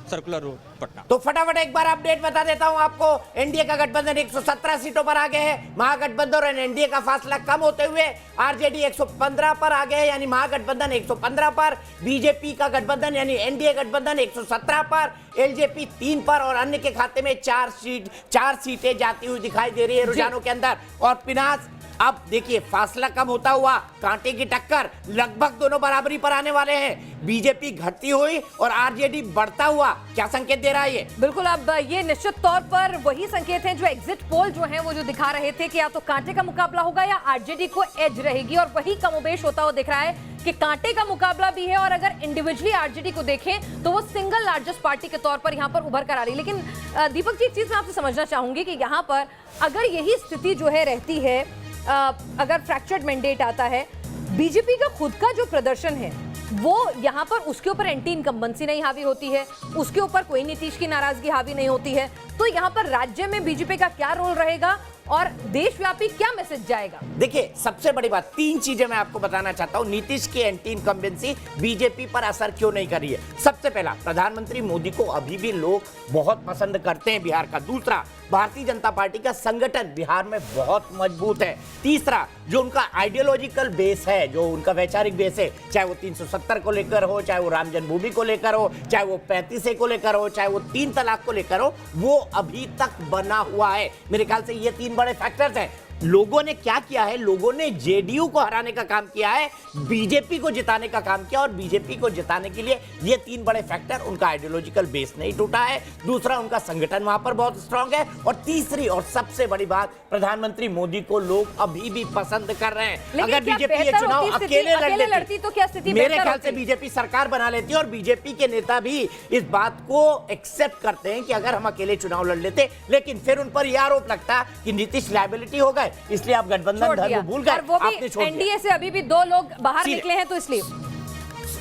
circular road, Patna. तो फटाफट एक बार अपडेट बता देता हूं आपको। एनडीए का गठबंधन 117 सीटों पर आगे है। महागठबंधन और एनडीए का फासला कम होते हुए आरजेडी 115 पर आगे है, यानी महागठबंधन 115 पर, बीजेपी का गठबंधन यानी एनडीए गठबंधन 117 पर, एलजेपी 3 पर और अन्य के खाते में 4 सीटें जाती हुई दिखाई दे रही है रुझानों के अंदर। और पिनास अब देखिए फासला कम होता हुआ, कांटे की टक्कर, लगभग दोनों बराबरी पर आने वाले हैं। बीजेपी घटती हुई और आरजेडी बढ़ता हुआ, क्या संकेत दे रहा है ये? बिल्कुल, अब ये निश्चित तौर पर वही संकेत हैं जो एग्जिट पोल जो है वो जो दिखा रहे थे कि या तो कांटे का मुकाबला होगा या आरजेडी को एज रहेगी, और वही कमोबेश होता हुआ दिख रहा है कि कांटे का मुकाबला भी है। और अगर इंडिविजुअली आरजेडी को देखें तो वो सिंगल लार्जेस्ट पार्टी के तौर पर यहाँ पर उभर कर आ रही है। लेकिन दीपक जी, एक चीज मैं आपसे समझना चाहूंगी कि यहाँ पर अगर यही स्थिति जो है रहती है, अगर फ्रैक्चर्ड मैंडेट आता है, बीजेपी का खुद का जो प्रदर्शन है वो यहाँ पर उसके ऊपर एंटी इनकम्बेंसी नहीं हावी होती है, उसके ऊपर कोई नीतीश की नाराजगी हावी नहीं होती है, तो यहाँ पर राज्य में बीजेपी का क्या रोल रहेगा और देशव्यापी क्या मैसेज जाएगा? देखिए, सबसे बड़ी बात 3 चीजें मैं आपको बताना चाहता हूं। नीतीश की एंटी इनकम्बेंसी बीजेपी पर असर क्यों नहीं कर रही है? सबसे पहला, प्रधानमंत्री मोदी को अभी भी लोग बहुत पसंद करते हैं बिहार का। दूसरा, भारतीय जनता पार्टी का संगठन बिहार में बहुत मजबूत है। तीसरा, जो उनका आइडियोलॉजिकल बेस है, जो उनका वैचारिक बेस है, चाहे वो 370 को लेकर हो, चाहे वो राम जन्मभूमि को लेकर हो, चाहे वो 35 को लेकर हो, चाहे वो 3 तलाक को लेकर हो, वो अभी तक बना हुआ है। मेरे ख्याल से ये 3 बड़े फैक्टर्स हैं। लोगों ने क्या किया है? लोगों ने जेडीयू को हराने का काम किया है, बीजेपी को जिताने का काम किया, और बीजेपी को जिताने के लिए ये 3 बड़े फैक्टर, उनका आइडियोलॉजिकल बेस नहीं टूटा है, दूसरा उनका संगठन वहां पर बहुत स्ट्रांग है, और तीसरी और सबसे बड़ी बात, प्रधानमंत्री मोदी को लोग अभी भी पसंद कर रहे हैं। अगर बीजेपी ये चुनाव अकेले लड़ती तो क्या स्थिति? मेरे ख्याल से बीजेपी सरकार बना लेती है, और बीजेपी के नेता भी इस बात को एक्सेप्ट करते हैं कि अगर हम अकेले चुनाव लड़ लेते, लेकिन फिर उन पर यह आरोप लगता कि नीतीश लायबिलिटी हो गए, इसलिए आप गठबंधन धर्म भूल गए, आपने छोड़ दिया। एनडीए से अभी भी 2 लोग बाहर निकले हैं, तो इसलिए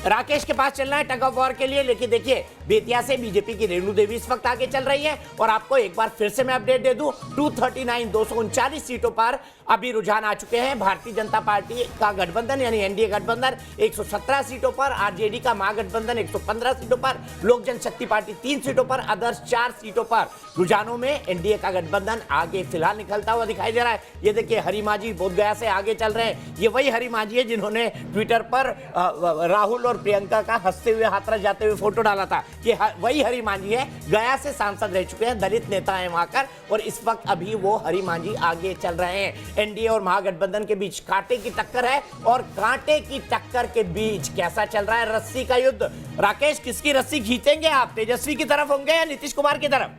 राकेश के पास चलना है टग ऑफ वॉर के लिए। लेकिन देखिए, बेतिया से बीजेपी की रेणु देवी इस वक्त आगे चल रही है, और आपको एक बार फिर से मैं अपडेट दे दूं, 239 सीटों पर अभी रुझान आ चुके हैं। भारतीय जनता पार्टी का गठबंधन यानी एनडीए गठबंधन 117 सीटों पर, आरजेडी का महागठबंधन 115 सीटों पर, लोक जनशक्ति पार्टी 3 सीटों पर, अदर्स 4 सीटों पर। रुझानों में एनडीए का गठबंधन आगे फिलहाल निकलता हुआ दिखाई दे रहा है। ये देखिए, हरी माझी बोधगया से आगे चल रहे हैं। ये वही हरी माझी है जिन्होंने ट्विटर पर राहुल और प्रियंका का हंसते हुए हाथरस जाते हुए फोटो डाला था कि वही हरी मांझी है, गया से सांसद रह चुके हैं, दलित नेता हैं वहां कर, और इस वक्त अभी वो हरी मांझी आगे चल रहे हैं। एनडीए और महागठबंधन के बीच कांटे की टक्कर है, और कांटे की टक्कर के बीच कैसा चल रहा है रस्सी का युद्ध। राकेश, किसकी रस्सी खींचेंगे आप? तेजस्वी की तरफ होंगे या नीतीश कुमार की तरफ?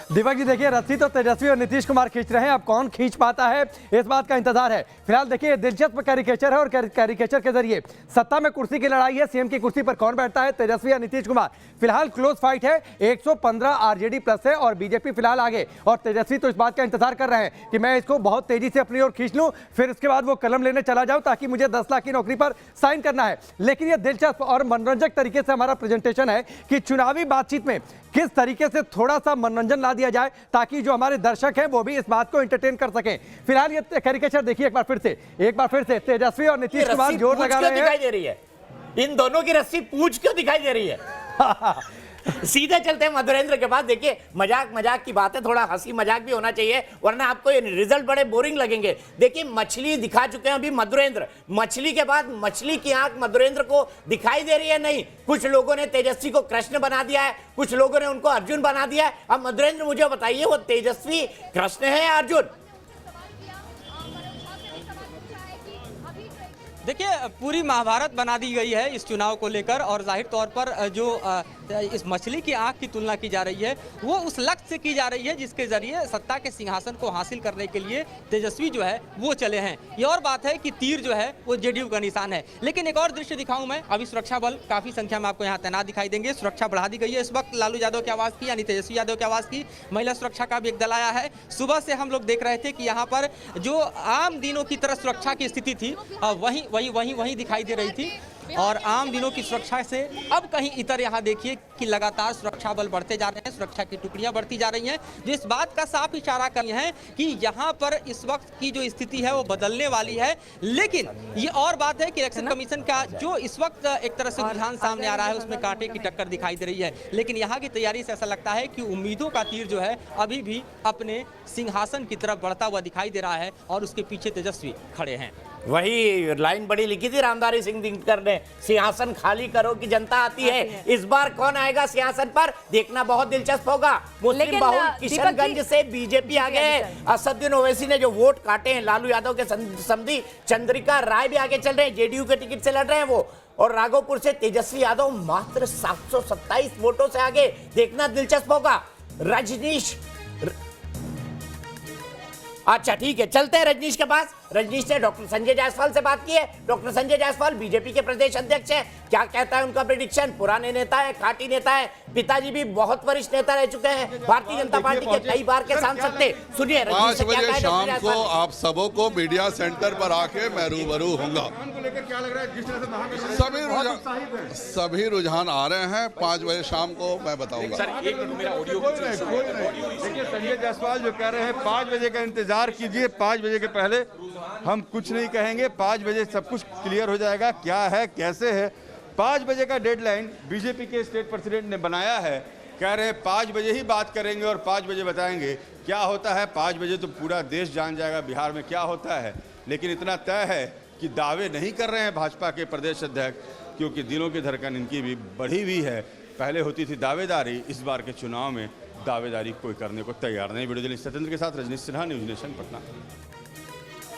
दीपक जी देखिए, रस्सी तो तेजस्वी और नीतीश कुमार खींच रहे हैं, अब कौन खींच पाता है इस बात का इंतजार है। फिलहाल देखिए दिलचस्प कैरिकेचर है, और कैरिकेचर के जरिए सत्ता में कुर्सी की लड़ाई है। सीएम की कुर्सी पर कौन बैठता है, तेजस्वी या नीतीश कुमार? फिलहाल क्लोज फाइट है, 115 आरजेडी प्लस है और बीजेपी फिलहाल आगे, और तेजस्वी तो इस बात का इंतजार कर रहे हैं कि मैं इसको बहुत तेजी से अपनी ओर खींच लूं, फिर इसके बाद वो कलम लेने चला जाऊं ताकि मुझे 10 लाख की नौकरी पर साइन करना है। लेकिन ये दिलचस्प और मनोरंजक तरीके से हमारा प्रेजेंटेशन है कि चुनावी बातचीत में किस तरीके से थोड़ा सा मनोरंजन ला दिया जाए ताकि जो हमारे दर्शक हैं वो भी इस बात को एंटरटेन कर सकें। फिलहाल ये कैरिकेचर देखिए एक बार फिर से तेजस्वी और नीतीश कुमार जोर लगा रहे हैं। दिखाई दे रही है इन दोनों की रस्सी पूंछ क्यों दिखाई दे रही है? सीधे चलते हैं मधुरेंद्र के पास। देखिए मजाक की बात है, थोड़ा हंसी मजाक भी होना चाहिए, वरना आपको ये रिजल्ट बड़े बोरिंग लगेंगे। देखिए मछली दिखा चुके हैं अभी मधुरेंद्र, मछली के बाद मछली की आंख मधुरेंद्र को दिखाई दे रही है नहीं। कुछ लोगों ने तेजस्वी को कृष्ण बना दिया है, कुछ लोगों ने उनको अर्जुन बना दिया है। अब मधुरेंद्र मुझे बताइए, वो तेजस्वी कृष्ण है या अर्जुन? देखिए पूरी महाभारत बना दी गई है इस चुनाव को लेकर, और जाहिर तौर पर जो इस मछली की आंख की तुलना की जा रही है वो उस लक्ष्य से की जा रही है जिसके जरिए सत्ता के सिंहासन को हासिल करने के लिए तेजस्वी जो है वो चले हैं। ये और बात है कि तीर जो है वो जेडीयू का निशान है। लेकिन एक और दृश्य दिखाऊं मैं, अभी सुरक्षा बल काफी संख्या में आपको यहाँ तैनात दिखाई देंगे, सुरक्षा बढ़ा दी गई है इस वक्त। लालू यादव की आवाज की यानी तेजस्वी यादव की आवाज की महिला सुरक्षा का भी एक दल आया है। सुबह से हम लोग देख रहे थे कि यहाँ पर जो आम दिनों की तरह सुरक्षा की स्थिति थी वही दिखाई दे रही थी, और आम दिनों की सुरक्षा से अब कहीं इतर यहाँ देखिए कि लगातार सुरक्षा बल बढ़ते जा रहे हैं, सुरक्षा की टुकड़ियां बढ़ती जा रही हैं, जो इस बात का साफ इशारा कर रहे हैं कि यहाँ पर इस वक्त की जो स्थिति है वो बदलने वाली है। लेकिन ये और बात है कि इलेक्शन कमीशन का जो इस वक्त एक तरह से रुझान सामने आ रहा है उसमें कांटे की टक्कर दिखाई दे रही है। लेकिन यहाँ की तैयारी से ऐसा लगता है कि उम्मीदों का तीर जो है अभी भी अपने सिंहासन की तरफ बढ़ता हुआ दिखाई दे रहा है, और उसके पीछे तेजस्वी खड़े हैं। वही लाइन बड़ी लिखी थी रामधारी सिंह दिनकर ने, सिंहासन खाली करो कि जनता आती है। इस बार कौन आएगा सिंहासन पर, देखना बहुत दिलचस्प होगा। मुस्लिम बहुल किशनगंज से बीजेपी आ गए। असदुद्दीन ओवैसी ने जो वोट काटे हैं लालू यादव के समधी चंद्रिका राय भी आगे चल रहे हैं, जेडीयू के टिकट से लड़ रहे हैं वो। और राघोपुर से तेजस्वी यादव मात्र 727 वोटों से आगे, देखना दिलचस्प होगा। रजनीश, अच्छा ठीक है, चलते हैं रजनीश के पास। रजनीश ने डॉक्टर संजय जायसवाल से बात की है। डॉक्टर संजय जायसवाल बीजेपी के प्रदेश अध्यक्ष हैं, क्या कहता है उनका प्रेडिक्शन? पुराने नेता है, खाटी नेता है, पिताजी भी बहुत वरिष्ठ नेता रह चुके हैं, भारतीय जनता पार्टी के कई बार के सांसद थे। सुनिए 5 बजे शाम को आप सबों को मीडिया सेंटर पर आके मैं रूबरू होऊंगा। सभी रुझान आ रहे हैं, 5 बजे शाम को मैं बताऊंगा। देखिए संजय जायसवाल जो कह रहे हैं 5 बजे का इंतजार कीजिए, 5 बजे के पहले हम कुछ नहीं कहेंगे, 5 बजे सब कुछ क्लियर हो जाएगा क्या है कैसे है। 5 बजे का डेडलाइन बीजेपी के स्टेट प्रेसिडेंट ने बनाया है, कह रहे हैं 5 बजे ही बात करेंगे और 5 बजे बताएंगे क्या होता है। 5 बजे तो पूरा देश जान जाएगा बिहार में क्या होता है। लेकिन इतना तय है कि दावे नहीं कर रहे हैं भाजपा के प्रदेश अध्यक्ष, क्योंकि दिलों की धड़कन इनकी भी बढ़ी हुई है। पहले होती थी दावेदारी, इस बार के चुनाव में दावेदारी कोई करने को तैयार नहीं। वीडियो जर्नलिस्ट सत्येंद्र के साथ रजनीश सिन्हा, न्यूज नेशन पटना।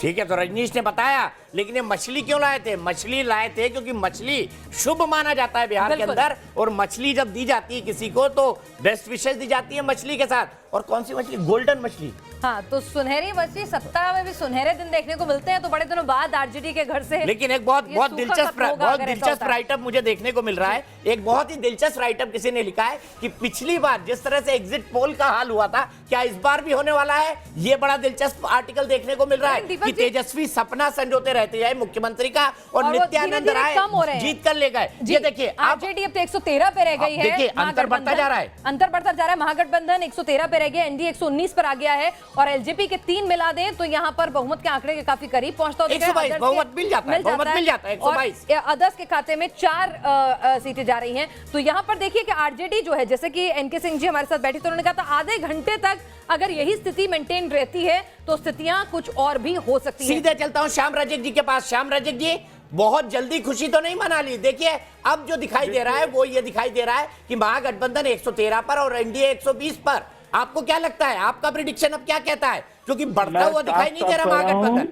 ठीक है, तो रजनीश ने बताया, लेकिन ये मछली क्यों लाए थे? मछली लाए थे क्योंकि मछली शुभ माना जाता है बिहार के अंदर, और मछली जब दी जाती है किसी को तो बेस्ट विशेष दी जाती है मछली के साथ। और कौन सी मछली? गोल्डन मछली। हाँ, तो सुनहरी मछली, सप्ताह में भी सुनहरे दिन देखने को मिलते हैं, तो बड़े दिनों बाद आरजेडी के घर से। लेकिन एक बहुत दिलचस्प राइटअप मुझे देखने को मिल रहा है। एक बहुत ही दिलचस्प राइटअप किसी ने लिखा है कि पिछली बार जिस तरह से एग्जिट पोल का हाल हुआ था, क्या इस बार भी होने वाला है? ये बड़ा दिलचस्प आर्टिकल देखने को मिल रहा है कि तेजस्वी सपना संजोते रहते हैं मुख्यमंत्री का, और नित्यानंद राय जीत कर ले गए। ये देखिए आरजेडी अब 113 पे रह गई है, देखिए अंतर बढ़ता जा रहा है, अंतर बढ़ता जा रहा है। महागठबंधन 113 पे रह गया, एनडीए 119 पर आ गया है, और एलजेपी के 3 मिला दें तो यहाँ पर बहुमत के आंकड़े के काफी करीब पहुंचता है। 122 बहुमत मिल जाता है, 122। अदर्स के खाते में 4 सीटें जा रही हैं। तो यहाँ पर देखिए कि आरजेडी जो है, जैसे कि एनके सिंह जी हमारे साथ बैठे थे, उन्होंने कहा था आधे घंटे तक अगर यही स्थिति मेंटेन रहती है तो स्थितियां कुछ और भी हो सकती हैं। सीधे चलता हूं श्याम रजक जी के पास। श्याम रजक जी, बहुत जल्दी खुशी तो नहीं मना ली। देखिए अब जो दिखाई दे रहा है वो ये दिखाई दे रहा है कि महागठबंधन 113 पर और एनडीए 120 पर। आपको क्या लगता है, आपका प्रेडिक्शन अब क्या कहता है, क्योंकि बढ़ता हुआ दिखाई नहीं दे रहा महागठबंधन?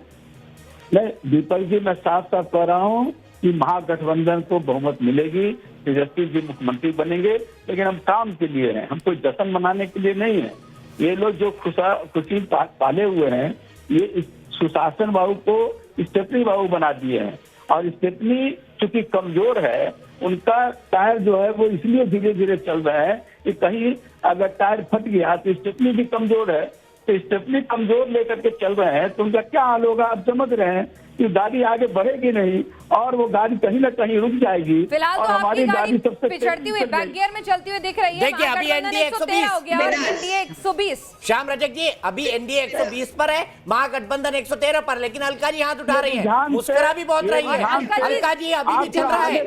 नहीं दीपक जी, मैं साफ साफ कह रहा हूँ कि महागठबंधन को बहुमत मिलेगी, तेजस्वी जी मुख्यमंत्री बनेंगे, लेकिन हम काम के लिए हैं, हम कोई जश्न मनाने के लिए नहीं है। ये लोग जो खुशी पाले हुए हैं, ये सुशासन बाबू को स्टेपनी बाबू बना दिए हैं, और स्टेपनी चूंकि कमजोर है, उनका टायर जो है वो इसलिए धीरे धीरे चल रहा है कि कहीं अगर टायर फट गया तो स्टेपनी भी कमजोर है, तो स्टेपनी कमजोर लेकर के चल रहे हैं, तो उनका क्या हाल होगा आप समझ रहे हैं कि गाड़ी आगे बढ़ेगी नहीं और वो गाड़ी कहीं ना कहीं रुक जाएगी। फिलहाल और तो हमारी गाड़ी सबसे पिछड़ती हुई बैक गियर में चलती हुई दिख रही है। देखिए अभी एनडीए 120 हो गया और एनडीए 120। श्याम रजक जी अभी एनडीए 120 पर है, महागठबंधन 113 पर, लेकन अलका जी हाथ उठा रही है, मुस्कुरा भी बहुत रही है। अलका जी अभी भी चल रहा है,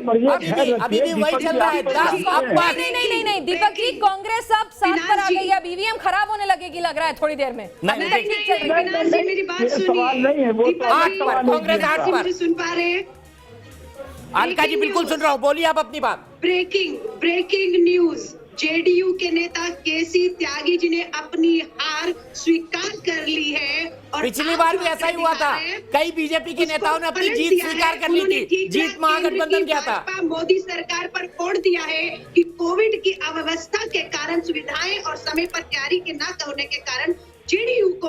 अभी भी वही चल रहा है 10 अब। नहीं दीपक जी, कांग्रेस अब 7 पर आ गई है, ईवीएम खराब होने लगेगी लग रहा है थोड़ी देर में। मेरी बात सुनिए, कांग्रेस 8 पर। सुन पा रहे हैं? अलका जी बिल्कुल सुन रहा हूँ, बोलिए आप अपनी बात। ब्रेकिंग न्यूज, जेडीयू के नेता केसी त्यागी जी ने अपनी हार स्वीकार कर ली है। और पिछली बार भी ऐसा ही हुआ था, कई बीजेपी के नेताओं ने अपनी जीत स्वीकार कर ली थी, जीत महागठबंधन क्या था। मोदी सरकार पर फोड़ दिया है कि कोविड की अव्यवस्था के कारण, सुविधाएं और समय पर तैयारी के न होने के कारण जेडीयू को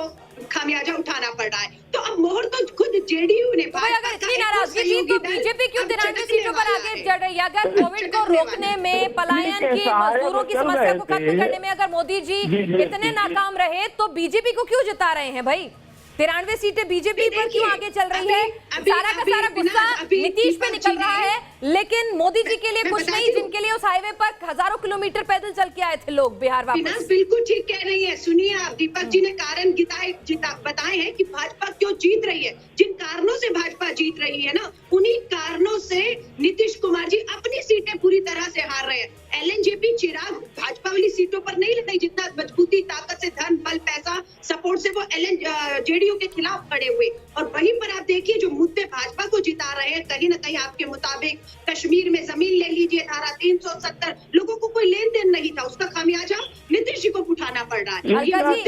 खामियाजा उठाना पड़ रहा है। तो अब मोहर तो खुद जेडीयू ने। अगर इतनी नाराजगी थी तो बीजेपी क्यों 93 सीटों पर आगे चढ़ रही है? अगर कोविड को रोकने में, पलायन की, मजदूरों की समस्या को खत्म करने में अगर मोदी जी इतने नाकाम रहे तो बीजेपी को क्यों जिता रहे हैं भाई? 93 सीटें बीजेपी पर क्यों आगे चल रही है? सारा का सारा गुस्सा नीतीश पे निकल रहा है, लेकिन मोदी जी के लिए कुछ नहीं, जिनके लिए उस हाईवे पर हजारों किलोमीटर पैदल चल के आए थे लोग बिहार वापस। बिल्कुल ठीक कह रही है। सुनिए आप, दीपक जी ने कारण बताए हैं कि भाजपा क्यों जीत रही है। जिन कारणों से भाजपा जीत रही है ना, उन्हीं कारणों से नीतीश कुमार जी अपनी सीटें पूरी तरह से हार रहे हैं। एलएनजेपी चिराग भाजपा वाली सीटों पर नहीं लगी, जितना मजबूती, ताकत से, धन, बल, पैसा, सपोर्ट से वो जेडीयू के खिलाफ खड़े हुए। और वहीं पर आप देखिए जो मुद्दे भाजपा को जिता रहे हैं, कहीं ना कहीं आपके मुताबिक कश्मीर में जमीन ले लीजिए, धारा 370, लोगों को कोई लेन देन नहीं था, उसका खामियाजा नीतीश जी को उठाना पड़ रहा है। अलका जी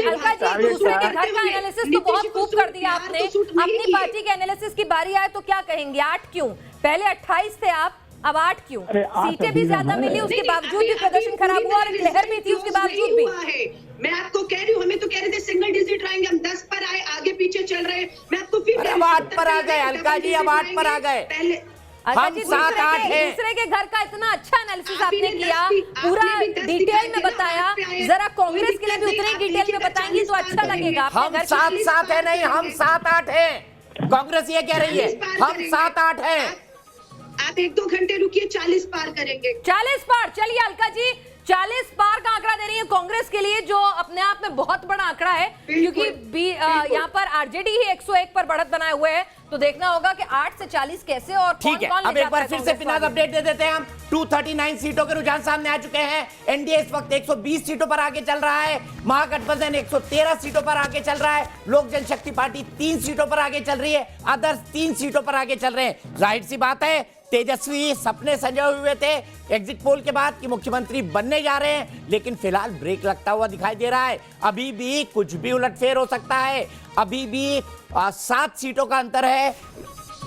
दूसरे के घर का एनालिसिस तो बहुत खूब कर दिया आपने, अपनी पार्टी के एनालिसिस की बारी आए तो क्या कहेंगे? 8 क्यों? पहले 28 थे आप, अब 8 क्यों? सीटें भी ज्यादा मिली, उसके बावजूद भी प्रदर्शन खराब हुआ और लहर भी थी उसके बावजूद भी। मैं आपको कह रही हूँ, हमें तो कह रहे थे सिंगल डिजिट रहेंगे, हम 10 पर आए, आगे पीछे चल रहे हैं। मैं आपको फिर 8 पर आ गए अलका जी, अब 8 पर आ गए। पहले हम 7-8 हैं। दूसरे के घर का इतना अच्छा एनालिसिस आपने किया, पूरा डिटेल में बताया, जरा कांग्रेस के लिए भी उतने डिटेल में बताएंगे तो अच्छा लगेगा। हम 7-7 है नहीं, हम 7-8 हैं। कांग्रेस ये कह रही है हम 7-8 हैं। आप 1-2 घंटे रुकिए, 40 पार करेंगे। 40 पार, चलिए अलका जी 40 पार का आंकड़ा दे रही है कांग्रेस के लिए, जो अपने आप में बहुत बड़ा आंकड़ा है, क्योंकि यहाँ पर आरजेडी ही 101 पर बढ़त बनाए हुए है। तो देखना होगा कि 8 से 40 कैसे और ठीक है। अब एक बार फिर से फिनाज अपडेट दे देते हैं हम। 239 सीटों के रुझान सामने आ चुके हैं। एनडीए इस वक्त 120 सीटों पर आगे चल रहा है, महागठबंधन 113 सीटों पर आगे चल रहा है, लोक जनशक्ति पार्टी 3 सीटों पर आगे चल रही है, अदर्स 3 सीटों पर आगे चल रहे हैं। जाहिर सी बात है तेजस्वी सपने सजाए हुए थे एग्जिट पोल के बाद कि मुख्यमंत्री बनने जा रहे हैं, लेकिन फिलहाल ब्रेक लगता हुआ दिखाई दे रहा है। अभी भी कुछ भी उलटफेर हो सकता है, अभी भी 7 सीटों का अंतर है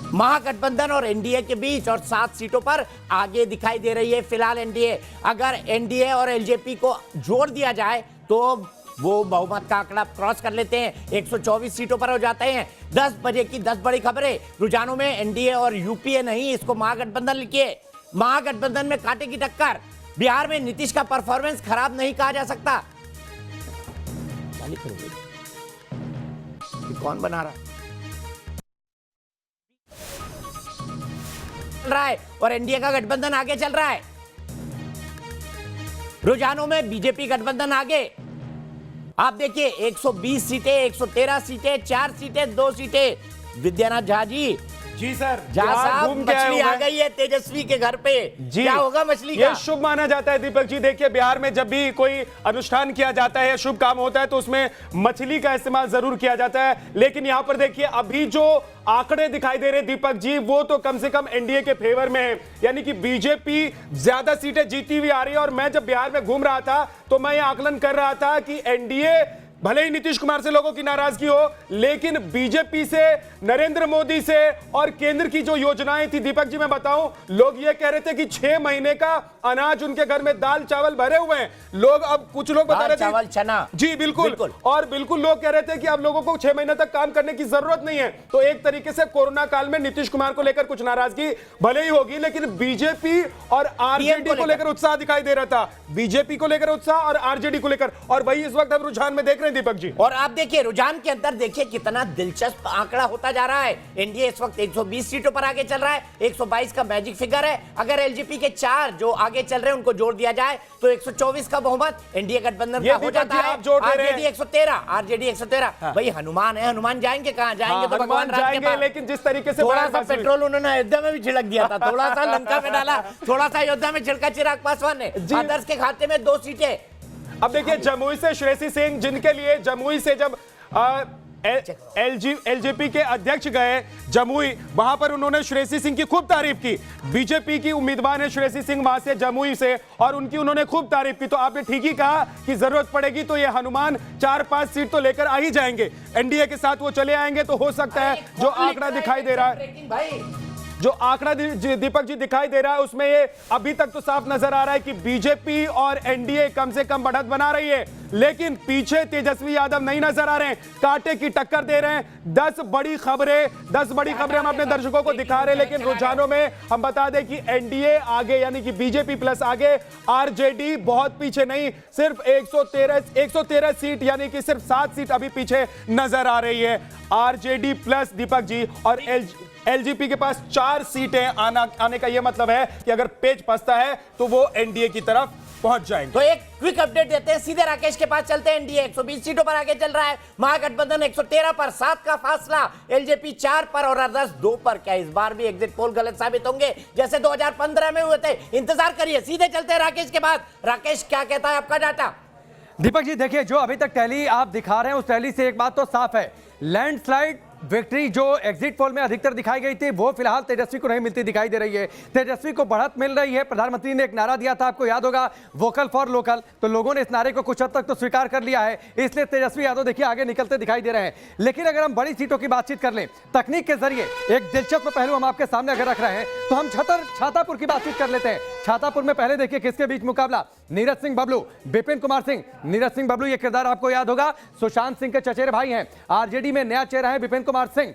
महागठबंधन और एनडीए के बीच, और 7 सीटों पर आगे दिखाई दे रही है फिलहाल एनडीए। अगर एनडीए और एलजेपी को जोड़ दिया जाए तो वो बहुमत का आंकड़ा क्रॉस कर लेते हैं, 124 सीटों पर हो जाते हैं। 10 बजे की 10 बड़ी खबरें रुझानों में एनडीए और यूपीए नहीं, इसको महागठबंधन लिखिए। महागठबंधन में कांटे की टक्कर। बिहार में नीतीश का परफॉर्मेंस खराब नहीं कहा जा सकता। कौन बना रहा है और एनडीए का गठबंधन आगे चल रहा है। रुझानों में बीजेपी गठबंधन आगे। आप देखिए 120 सीटें, 113 सीटें, 4 सीटें, 2 सीटें। विद्यानाथ झा जी जी सर, जहाँ साहब घूम के आए मछली हुए आ हैं। गई है तेजस्वी के घर पे, जी, क्या होगा मछली ये का? शुभ माना जाता है दीपक जी। देखिए बिहार में जब भी कोई अनुष्ठान किया जाता है, शुभ काम होता है, तो उसमें मछली का इस्तेमाल जरूर किया जाता है। लेकिन यहाँ पर देखिए अभी जो आंकड़े दिखाई दे रहे हैं दीपक जी, वो तो कम से कम एनडीए के फेवर में है, यानी कि बीजेपी ज्यादा सीटें जीती हुई आ रही है। और मैं जब बिहार में घूम रहा था तो मैं ये आकलन कर रहा था कि एनडीए भले ही नीतीश कुमार से लोगों की नाराजगी हो, लेकिन बीजेपी से, नरेंद्र मोदी से और केंद्र की जो योजनाएं थी दीपक जी, मैं बताऊं, लोग ये कह रहे थे कि 6 महीने का अनाज उनके घर में दाल चावल भरे हुए हैं। लोग, अब कुछ लोग बता रहे थे चावल चना, जी बिल्कुल, और बिल्कुल लोग कह रहे थे कि अब लोगों को 6 महीने तक काम करने की जरूरत नहीं है। तो एक तरीके से कोरोना काल में नीतीश कुमार को लेकर कुछ नाराजगी भले ही होगी, लेकिन बीजेपी और आरजेडी को लेकर उत्साह दिखाई दे रहा था। बीजेपी को लेकर उत्साह और आरजेडी को लेकर, और वही इस वक्त हम रुझान में देख रहे हैं दीपक जी। और आप देखिए रुझान के अंदर देखिए कितना दिलचस्प आंकड़ा होता जा रहा है। एनडीए इस वक्त 120 सीटों पर आगे चल रहा है, 122 का मैजिक फिगर है। अगर एलजेपी के 4 जो आगे चल रहे हैं उनको जोड़ दिया जाए तो 124 का बहुमत एनडीए गठबंधन का हो जाता है। आरजेडी 113, भाई हनुमान है, हनुमान जाएंगे कहां जाएंगे? तो भगवान राम के पास। लेकिन जिस तरीके से थोड़ा सा पेट्रोल उन्होंने अयोध्या में भी छिड़क दिया था, थोड़ा सा लंका में डाला, थोड़ा सा अयोध्या में छिड़का चिराग पासवान ने। आदर्श के खाते में 2 सीटें। अब देखिए जमुई से श्रेयसी सिंह, जिनके लिए जमुई से जब एलजेपी के अध्यक्ष गए जमुई, वहां पर उन्होंने श्रेयसी सिंह की खूब तारीफ की। बीजेपी की उम्मीदवार है श्रेयसी सिंह वहां से जमुई से, और उनकी उन्होंने खूब तारीफ की। तो आपने ठीक ही कहा कि जरूरत पड़ेगी तो ये हनुमान 4-5 सीट तो लेकर आ ही जाएंगे, एनडीए के साथ वो चले आएंगे। तो हो सकता है जो आंकड़ा दिखाई दे रहा है, जो आंकड़ा दीपक जी दिखाई दे रहा है, उसमें ये अभी तक तो साफ नजर आ रहा है कि बीजेपी और एनडीए कम से कम बढ़त बना रही है, लेकिन पीछे तेजस्वी यादव नहीं नजर आ रहे हैं, कांटे की टक्कर दे रहे हैं। 10 बड़ी खबरें हम अपने दर्शकों को दिखा रहे हैं, लेकिन रुझानों में हम बता दें कि एनडीए आगे, यानी कि बीजेपी प्लस आगे, आरजेडी बहुत पीछे नहीं, सिर्फ 113 सीट, यानी कि सिर्फ 7 सीट अभी पीछे नजर आ रही है आरजेडी प्लस दीपक जी। और एलजेपी के पास 4 सीटें आने का यह मतलब है कि अगर पेच फंसता है तो वो एनडीए की तरफ पहुंच जाएंगे। तो एक क्विक अपडेट देते हैं, सीधे राकेश के पास चलते हैं। एनडीए 120 सीटों पर आगे चल रहा है, महागठबंधन 113 पर, 7 का फासला, एलजेपी 4 पर और आदर्श 2 पर। क्या इस बार भी एग्जिट पोल गलत साबित होंगे जैसे 2015 में हुए थे? इंतजार करिए, सीधे चलते हैं राकेश के बाद। राकेश क्या कहता है आपका डाटा? दीपक जी देखिए, जो अभी तक टैली आप दिखा रहे हैं उस टैली से एक बात तो साफ है, लैंडस्लाइड विक्ट्री जो एग्जिट पोल में अधिकतर दिखाई गई थी वो फिलहाल तेजस्वी को नहीं मिलती दिखाई दे रही है। तेजस्वी को बढ़त मिल रही है। प्रधानमंत्री ने एक नारा दिया था, आपको याद होगा, वोकल फॉर लोकल, तो लोगों ने इस नारे को कुछ हद तक तो स्वीकार कर लिया है, इसलिए तेजस्वी यादव देखिए आगे निकलते दिखाई दे रहे हैं। लेकिन अगर हम बड़ी सीटों की बातचीत कर लें तकनीक के जरिए, एक दिलचस्प पहलू हम आपके सामने अगर रख रहे हैं तो हम छातापुर की बातचीत कर लेते हैं। छातापुर में पहले देखिए किसके बीच मुकाबला, नीरज सिंह बबलू, विपिन कुमार सिंह। नीरज सिंह बबलू ये किरदार आपको याद होगा, सुशांत सिंह के चचेरे भाई हैं। आरजेडी में नया चेहरा है विपिन कुमार सिंह,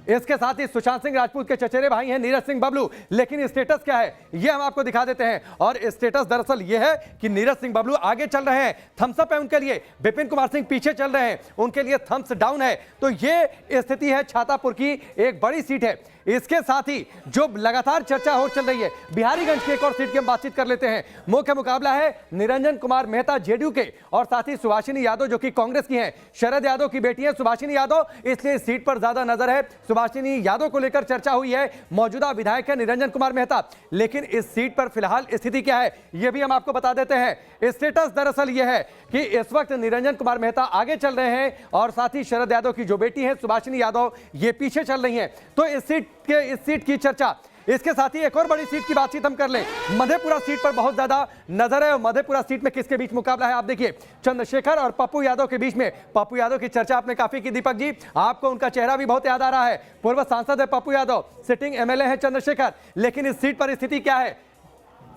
इसके साथ ही सुशांत सिंह राजपूत के चचेरे भाई हैं नीरज सिंह बबलू। लेकिन स्टेटस क्या है ये हम आपको दिखा देते हैं, और स्टेटस दरअसल ये है कि नीरज सिंह बबलू आगे चल रहे हैं, थम्स अप है उनके लिए, विपिन कुमार सिंह पीछे चल रहे हैं, उनके लिए थम्स डाउन है। तो ये स्थिति है छातापुर की, एक बड़ी सीट है। इसके साथ ही जो लगातार चर्चा हो चल रही है, बिहारीगंज की एक और सीट की हम बातचीत कर लेते हैं। मुख्य मुकाबला है निरंजन कुमार मेहता जेडीयू के, और साथ ही सुभाषिनी यादव जो कि कांग्रेस की हैं, शरद यादव की बेटी है सुभाषिनी यादव, इसलिए इस सीट पर ज्यादा नजर है। सुभाषिनी यादव को लेकर चर्चा हुई है, मौजूदा विधायक है निरंजन कुमार मेहता। लेकिन इस सीट पर फिलहाल स्थिति क्या है यह भी हम आपको बता देते हैं। स्टेटस दरअसल यह है कि इस वक्त निरंजन कुमार मेहता आगे चल रहे हैं, और साथ ही शरद यादव की जो बेटी है सुभाषिनी यादव ये पीछे चल रही हैं। तो इस सीट की चर्चा, इसके साथ ही एक और बड़ी सीट की बातचीत हम कर लें। मधेपुरा सीट पर बहुत ज्यादा नजर है, और मधेपुरा सीट में किसके बीच मुकाबला है आप देखिए, चंद्रशेखर और पप्पू यादव के बीच में। पप्पू यादव की चर्चा आपने काफी की दीपक जी, आपको उनका चेहरा भी बहुत याद आ रहा है। पूर्व सांसद है पप्पू यादव, सिटिंग एमएलए है चंद्रशेखर। लेकिन इस सीट पर स्थिति क्या है?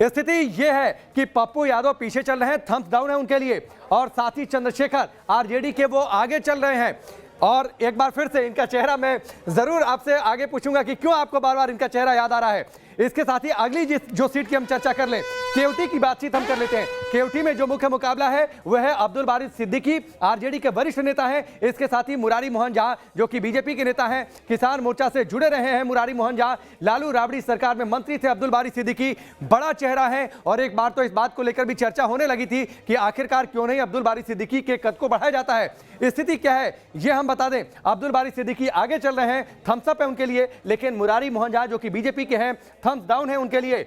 स्थिति यह है कि पप्पू यादव पीछे चल रहे हैं, थम्स डाउन है उनके लिए, और साथ ही चंद्रशेखर आरजेडी के वो आगे चल रहे हैं। और एक बार फिर से इनका चेहरा मैं जरूर आपसे आगे पूछूंगा कि क्यों आपको बार बार इनका चेहरा याद आ रहा है। इसके साथ ही अगली जो सीट की हम चर्चा कर लें, केवटी की बातचीत हम कर लेते हैं। केवटी में जो मुख्य मुकाबला है वह है अब्दुल बारी सिद्दीकी, आरजेडी के वरिष्ठ नेता हैं। इसके साथ ही मुरारी मोहन झा जो कि बीजेपी के नेता हैं, किसान मोर्चा से जुड़े रहे हैं मुरारी मोहन झा। लालू राबड़ी सरकार में मंत्री थे अब्दुल बारी सिद्दीकी, बड़ा चेहरा है। और एक बार तो इस बात को लेकर भी चर्चा होने लगी थी कि आखिरकार क्यों नहीं अब्दुल बारी सिद्दीकी के कद को बढ़ाया जाता है। स्थिति क्या है ये हम बता दें। अब्दुल बारी सिद्दीकी आगे चल रहे हैं, थम्स अप है उनके लिए, लेकिन मुरारी मोहन झा जो कि बीजेपी के हैं, थम्स डाउन है उनके लिए।